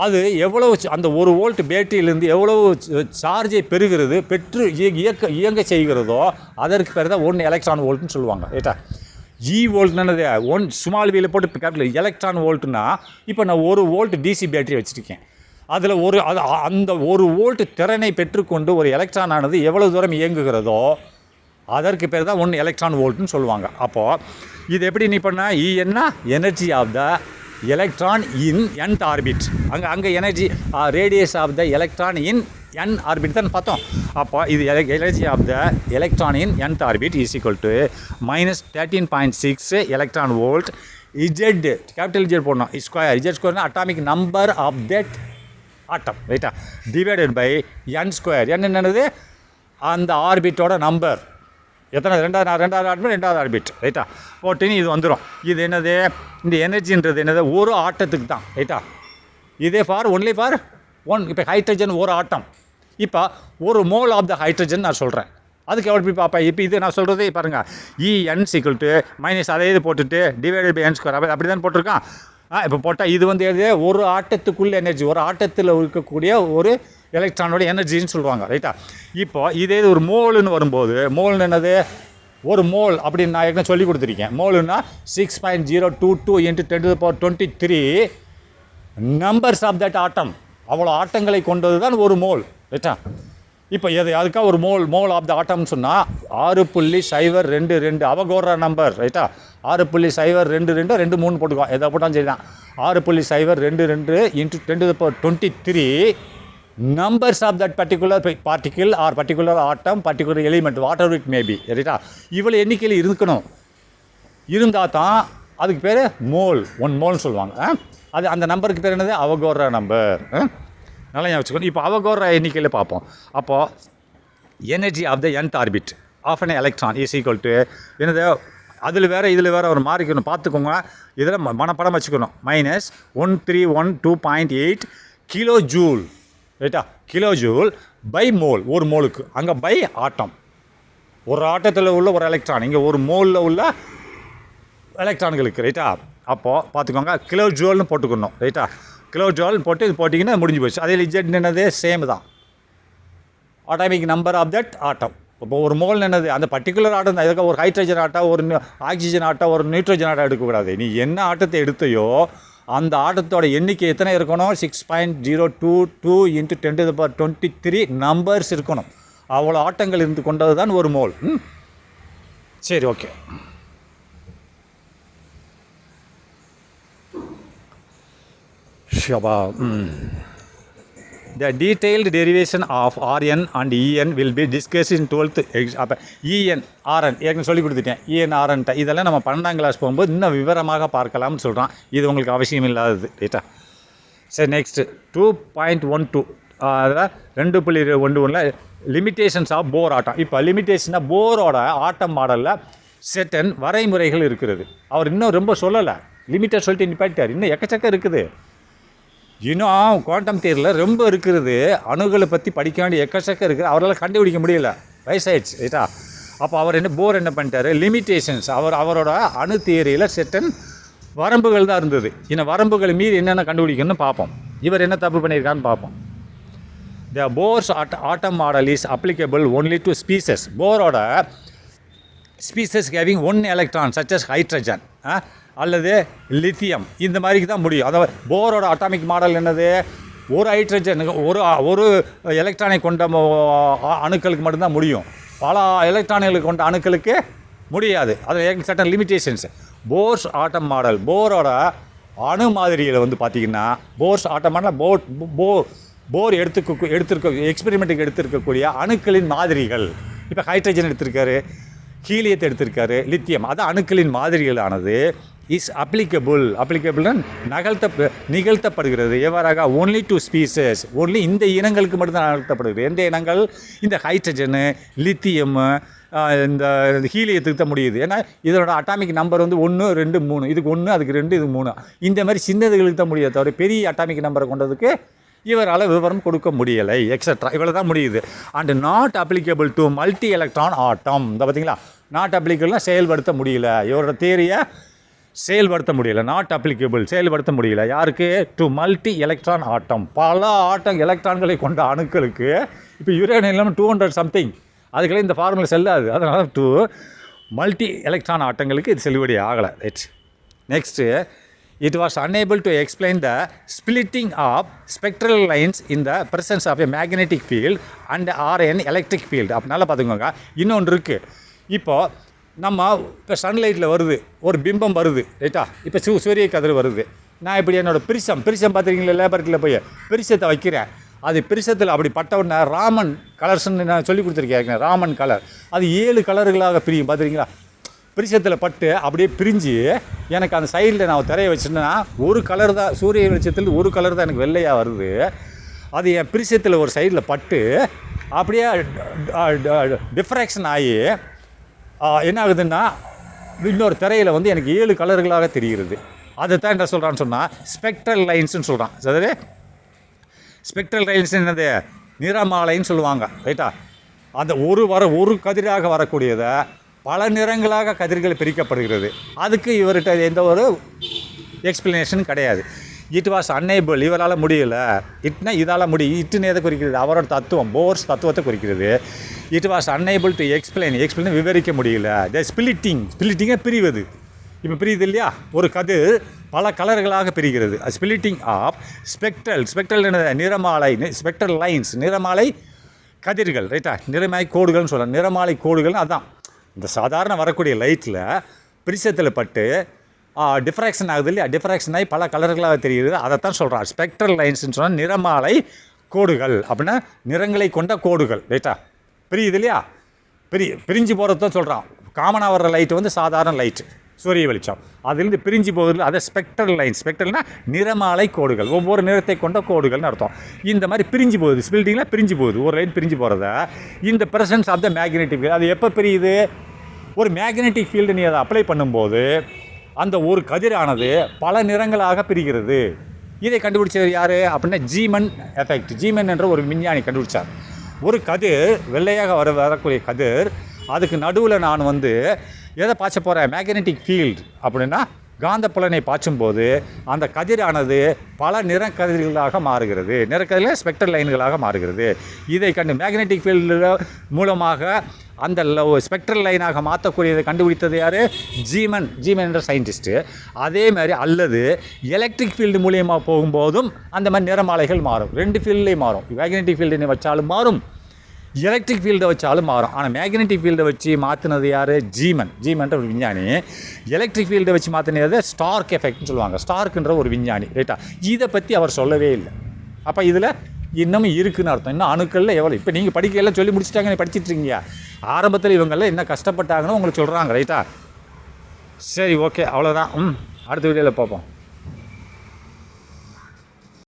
அது எவ்வளவு அந்த 1 வோல்ட் பேட்டரியிலேருந்து எவ்வளவு சார்ஜை பெற்று இயங்க செய்கிறதோ அதற்கு பேர் தான் 1 எலக்ட்ரான் வோல்ட்னு சொல்லுவாங்க. ரைட்டா? வோல்ட்னது 1 ஸ்மால் வீல போட்டு கேபிட்டல் எலக்ட்ரான் வோல்ட்னா, இப்போ நான் 1 வோல்ட் டிசி பேட்டரி வச்சுருக்கேன். அதில் அந்த 1 வோல்ட் திறனை பெற்றுக்கொண்டு ஒரு எலக்ட்ரான் ஆனது எவ்வளோ தூரம் இயங்குகிறதோ அதற்கு பேர் தான் 1 எலக்ட்ரான் வோல்ட்னு சொல்லுவாங்க. அப்போது இது எப்படி நீ பண்ண? என்ன energy of the electron in nth orbit. அங்கே energy radius of the electron in n orbit தான் பார்த்தோம். அப்போ இது energy of the electron in nth orbit is equal to -13.6 electron volt. Zed capital zed போடணும். ஸ்கொயர். இஜெட் ஸ்கொயர்னா atomic number of that atom. ரைட்டா? Divided by n square. n என்னது? அந்த ஆர்பிட்டோட நம்பர். எத்தனை? 2வது ஆர்பிட் 2வது ஆர்பிட். ரைட்டா? போட்டின்னு இது வந்துடும். இது என்னது? இந்த எனர்ஜின்றது என்னது? ஒரு ஆட்டத்துக்கு தான். ரைட்டா? இதே ஒன்லி ஃபார் 1. இப்போ ஹைட்ரஜன் ஒரு ஆட்டம். இப்போ 1 மோல் ஆஃப் த ஹைட்ரஜன் நான் சொல்கிறேன். அதுக்கு எவ்வளோ போய் பார்ப்பேன்? இப்போ இது நான் சொல்கிறது பாருங்கள். En = அதே இது போட்டுட்டு டிவைடட் பை n ஸ்கொயர் அப்படி தான் போட்டிருக்கான். இப்போ போட்டால் இது எது? ஒரு ஆட்டத்துக்குள்ள எனர்ஜி, ஒரு ஆட்டத்தில் இருக்கக்கூடிய ஒரு எலக்ட்ரானோட எனர்ஜின்னு சொல்லுவாங்க. ரைட்டா? இப்போ இதே ஒரு மோல்னு வரும்போது, மோல்னு என்னது? ஒரு மோல் அப்படின்னு நான் ஏற்கனவே சொல்லி கொடுத்துருக்கேன். மோலுன்னா 6.022 × 10⁻23 நம்பர்ஸ் ஆஃப் தட் ஆட்டம். அவ்வளோ ஆட்டங்களை கொண்டது தான் ஒரு மோல். ரைட்டா? இப்போ அதுக்காக ஒரு மோல் ஆஃப் த ஆட்டம்னு சொன்னால் 6.022 அவகோரா நம்பர். ரைட்டா? 6.022 2 3 போட்டுக்கோ, எதை போட்டாலும் சரி தான். 6.022 × 10⁻23 numbers of that particular particle or particular atom, particular element, whatever it maybe. ரைட்டா? இவ்வளோ எண்ணிக்கையில் இருக்கணும். இருந்தால் தான் அதுக்கு பேர் மோல். 1 மோல்னு சொல்லுவாங்க. அது அந்த நம்பருக்கு பேர் என்னது? Avogadro number. நல்லா ஞாபகம். இப்போ அவகோரா எண்ணிக்கையில் பார்ப்போம். அப்போது energy of the nth orbit of an electron is equal to என்னது? அதில் வேறு இதில் வேறு ஒரு மாறிக்கணும், பார்த்துக்கோங்க. இதில் மனப்படம் வச்சுக்கணும். -1312.8 கிலோ ஜூல். ரைட்டா? Kilo joule per mole. ஒரு மோலுக்கு அங்கே பை ஆட்டம். ஒரு ஆட்டத்தில் உள்ள ஒரு எலக்ட்ரான், இங்கே ஒரு மோலில் உள்ள எலக்ட்ரான்களுக்கு. ரைட்டா? அப்போது பார்த்துக்கோங்க, கிலோ ஜூல்னு போட்டுக்கணும். ரைட்டா? கிலோ ஜூல் போட்டு இது போட்டிங்கன்னா முடிஞ்சு போச்சு. அதில் இஜெட் என்னது? சேம் தான், அட்டாமிக் நம்பர் ஆஃப் தட் ஆட்டம். இப்போ ஒரு மோல் என்னது? அந்த பர்டிகுலர் ஆட்டம் தான். இதுக்கு ஒரு ஹைட்ரஜன் ஆட்டம், ஒரு ஆக்சிஜன் ஆட்டம், ஒரு நைட்ரோஜன் ஆட்டம் எடுக்கக்கூடாது. நீ என்ன ஆட்டத்தை எடுத்தையோ அந்த ஆட்டத்தோட எண்ணிக்கை எத்தனை இருக்கணும்? 6.022 × 10⁻23 நம்பர்ஸ் இருக்கணும். அவ்வளோ ஆட்டங்கள் இருந்து கொண்டது தான் ஒரு மோல். சரி, ஓகே. ஷபா. The detailed derivation of Rn and En will be discussed in 12th. அப்போ En Rn ஏற்கனவே சொல்லி கொடுத்துட்டேன். En Rn இதெல்லாம் நம்ம 12ஆம் கிளாஸ் போகும்போது இன்னும் விவரமாக பார்க்கலாம்னு சொல்கிறான். இது உங்களுக்கு அவசியம் இல்லாதது ரைட்டா. சரி, நெக்ஸ்ட்டு 2.12 அதில் 2.11 லிமிட்டேஷன்ஸ் ஆஃப் போர் ஆட்டம். இப்போ லிமிட்டேஷனாக போரோட ஆட்டம் மாடலில் செட்டன் வரைமுறைகள் இருக்கிறது. அவர் இன்னும் ரொம்ப சொல்லலை, லிமிட்டட் சொல்லிட்டு நிப்பாட்டார். இன்னும் எக்கச்சக்கம் இருக்குது. இன்னும் குவாண்டம் தியரியில் ரொம்ப இருக்கிறது. அணுகளை பற்றி படிக்க வேண்டிய எக்கச்சக்கம் இருக்குது. அவரால் கண்டுபிடிக்க முடியல, வயசாயிடுச்சு ரைட்டா. அப்போ அவர் போர் என்ன பண்ணிட்டார், லிமிட்டேஷன்ஸ். அவரோட அணு தியரியில் செட்டன் வரம்புகள் தான் இருந்தது. இன்னும் வரம்புகள் மீறி என்னென்ன கண்டுபிடிக்கணும்னு பார்ப்போம். இவர் என்ன தப்பு பண்ணியிருக்கான்னு பார்ப்போம். The Bohr's atom model is applicable only to species. போரோட species having 1 electron such as hydrogen அல்லது லித்தியம், இந்த மாதிரிக்கு தான் முடியும். அதாவது போரோட அட்டாமிக் மாடல் என்னது, ஒரு ஹைட்ரஜன் ஒரு எலக்ட்ரானை கொண்ட அணுக்களுக்கு மட்டும்தான் முடியும். பல எலக்ட்ரான்களுக்கு கொண்ட அணுக்களுக்கு முடியாது. அது சட்டன் லிமிட்டேஷன்ஸ். போர்ஸ் ஆட்டம் மாடல், போரோட அணு மாதிரியில் பார்த்திங்கன்னா போர்ஸ் ஆட்டம் மாடல் போர் எக்ஸ்பெரிமெண்ட்டுக்கு எடுத்திருக்கக்கூடிய அணுக்களின் மாதிரிகள். இப்போ ஹைட்ரஜன் எடுத்திருக்காரு, ஹீலியத்தை எடுத்திருக்காரு, லித்தியம், அது அணுக்களின் மாதிரிகளானது இஸ் அப்ளிகபிள்னா நிகழ்த்தப்படுகிறது. எவ்வாறாக, ஒன்லி டு ஸ்பீசஸ், ஒன்லி இந்த இனங்களுக்கு மட்டும்தான் நிகழ்த்தப்படுகிறது. எந்த இனங்கள், இந்த ஹைட்ரஜனு, லித்தியமு, இந்த ஹீலியத்துக்கு தான் முடியுது. ஏன்னா இதோட அட்டாமிக் நம்பர் 1, 2, 3, இதுக்கு 1, அதுக்கு 2, இது 3, இந்த மாதிரி சின்னதுகளுக்கு தான் முடியாது. தவிர பெரிய அட்டாமிக் நம்பரை கொண்டதுக்கு இவரால் விவரம் கொடுக்க முடியலை, எக்ஸட்ரா, இவ்வளோ தான் முடியுது. And not applicable to multi electron atom. இந்த பார்த்தீங்களா, நாட் அப்ளிகபிள்னால் செயல்படுத்த முடியல, இவரோட தியரியை செயல்படுத்த முடியல. நாட் அப்ளிகபிள், செயல்படுத்த முடியல. யாருக்கு, டு மல்டி எலக்ட்ரான் ஆட்டம், பல எலக்ட்ரான்களை கொண்ட அணுக்களுக்கு. இப்போ யுரேனியம் 200 சம்திங், அதுக்கெல்லாம் இந்த ஃபார்முலா செல்லாது. அதனால் டு மல்டி எலக்ட்ரான் ஆட்டங்களுக்கு இது செல்லுபடி ஆகலை. Right. Next, it was unable to explain the splitting of spectral lines in the presence of a magnetic field and or an electric field. அப்படினால பார்த்துக்கோங்க. இன்னொன்று இருக்குது. இப்போது இப்போ சன்லைட்டில் வருது, ஒரு பிம்பம் வருது ரைட்டா. இப்போ சூரிய கதிர் வருது. நான் இப்படி என்னோடய பிரிசம் பார்த்துருக்கீங்களா, லேபரேட்டரியில் போய் பிரிசத்தை வைக்கிறேன். அது பிரிசத்தில் அப்படி பட்ட உடனே ராமன் கலர்ஸ்ன்னு நான் சொல்லி கொடுத்துருக்கேன். ராமன் கலர் அது 7 கலர்களாக பிரியும், பார்த்துருக்கீங்களா. பிரிசத்தில் பட்டு அப்படியே பிரிஞ்சு எனக்கு அந்த சைடில் நான் திரையை வச்சுன்னா ஒரு கலர் தான், சூரிய வெளிச்சத்தில் ஒரு கலர் தான் எனக்கு வெள்ளையாக வருது. அது என் பிரிசத்தில் ஒரு சைடில் பட்டு அப்படியே டிஃப்ராக்ஷன் ஆகி என்ன ஆகுதுன்னா இன்னொரு திரையில் எனக்கு 7 கலர்களாக தெரிகிறது. அதை தான் என்ன சொல்கிறான்னு சொன்னால் ஸ்பெக்ட்ரல் லைன்ஸ்னு சொல்கிறான். அதாவது ஸ்பெக்ட்ரல் லைன்ஸ் என்னது, நிறமாலைன்னு சொல்லுவாங்க ரைட்டா. அந்த ஒரு கதிராக வரக்கூடியதை பல நிறங்களாக கதிர்கள் பிரிக்கப்படுகிறது. அதுக்கு இவர்கிட்ட எந்த ஒரு எக்ஸ்பிளனேஷன் கிடையாது. இட் வாஸ் அன்னேபிள், இவரால் முடியலை. இதால் முடியும். இட்டுன்னு எதை குறிக்கிறது, அவரோட தத்துவம், போர்ஸ் தத்துவத்தை குறிக்கிறது. It was unable to explain விவரிக்க முடியல. த ஸ்பிளிட்டிங்கை பிரிவது. இப்போ பிரியுது இல்லையா, ஒரு கதிர் பல கலர்களாக பிரிகிறது. ஸ்பிளிட்டிங் ஆஃப் ஸ்பெக்ட்ரல் நிறமாலை, ஸ்பெக்ட்ரல் லைன்ஸ், நிறமாலை கதிர்கள் ரைட்டா. நிறமாலை கோடுகள்னு சொல்லலாம். நிறமாலை கோடுகள்னு அதான் இந்த சாதாரண வரக்கூடிய லைட்டில் பிரிசத்தில் பட்டு டிஃப்ராக்ஷன் ஆகுது இல்லையா, டிஃப்ராக்ஷன் ஆகி பல கலர்களாக தெரியுது. அதைத்தான் சொல்கிறான் ஸ்பெக்ட்ரல் லைன்ஸ்ன்னு சொன்னால் நிறமாலை கோடுகள். அப்படின்னா நிறங்களை கொண்ட கோடுகள் ரைட்டா. பிரியுது இல்லையா, பிரிஞ்சு போகிறது தான் சொல்கிறான். காமனாக வர்ற லைட்டு சாதாரண லைட்டு, சூரிய வெளிச்சம். அதுலேருந்து பிரிஞ்சு போகுது, அதை ஸ்பெக்ட்ரல் லைன். ஸ்பெக்ட்ரல்னால் நிறமாலை கோடுகள், ஒவ்வொரு நிறத்தை கொண்ட கோடுகள்னு அர்த்தம். இந்த மாதிரி பிரிஞ்சு போகுது, ஸ்பில்டிங்கில் பிரிஞ்சு போகுது, ஒரு லைன் பிரிஞ்சு போகிறத இந்த presence of the magnetic field. அது எப்போ பிரியுது, ஒரு மேக்னெட்டிக் ஃபீல்டு நீ அதை அப்ளை பண்ணும்போது அந்த ஒரு கதிரானது பல நிறங்களாக பிரிகிறது. இதை கண்டுபிடிச்சவர் யார் அப்படின்னா ஜீமன் எஃபெக்ட். ஜீமன் என்ற ஒரு விஞ்ஞானி கண்டுபிடிச்சார். ஒரு கதிர் வெள்ளையாக வரக்கூடிய கதிர், அதுக்கு நடுவில் நான் எதை பாய்ச்ச போகிறேன், மேக்னெட்டிக் ஃபீல்டு அப்படின்னா காந்தப்புலனை பாய்ச்சும்போது அந்த கதிரானது பல நிறக்கதிர்களாக மாறுகிறது. நிறக்கதிரில் ஸ்பெக்ட்ரல் லைன்களாக மாறுகிறது. இதை கண்டு மேக்னெட்டிக் ஃபீல்டு மூலமாக அந்த ஸ்பெக்ட்ரல் லைனாக மாற்றக்கூடியதை கண்டுபிடித்தது யார், ஜீமன் என்ற சயின்டிஸ்ட்டு. அதே மாதிரி அல்லது எலக்ட்ரிக் ஃபீல்டு மூலியமாக போகும்போதும் அந்த மாதிரி நிறமாலைகள் மாறும். 2 ஃபீல்ட்லேயும் மாறும். மேக்னெட்டிக் ஃபீல்டு வச்சாலும் மாறும், எலக்ட்ரிக் ஃபீல்டை வச்சாலும் மாறும். ஆனால் மேக்னெட்டிக் ஃபீல்டை வச்சு மாற்றினது யார், ஜீமன்ற ஒரு விஞ்ஞானி. எலக்ட்ரிக் ஃபீல்டை வச்சு மாற்றினது ஸ்டார்க் எஃபெக்ட்னு சொல்லுவாங்க. ஸ்டார்க்குன்ற ஒரு விஞ்ஞானி ரைட்டா. இதை பற்றி அவர் சொல்லவே இல்லை. அப்போ இதில் இன்னமும் இருக்குதுன்னு அர்த்தம். இன்னும் அணுக்களில் எவ்வளோ இப்போ நீங்கள் படிக்கையெல்லாம் சொல்லி முடிச்சிட்டாங்க, படிச்சிட்ருக்கீங்க. ஆரம்பத்தில் இவங்கெல்லாம் என்ன கஷ்டப்பட்டாங்கன்னு உங்களுக்கு சொல்கிறாங்க. ரைட்டா? சரி, ஓகே, அவ்வளோதான். அடுத்த வீடியோவில் பார்ப்போம்.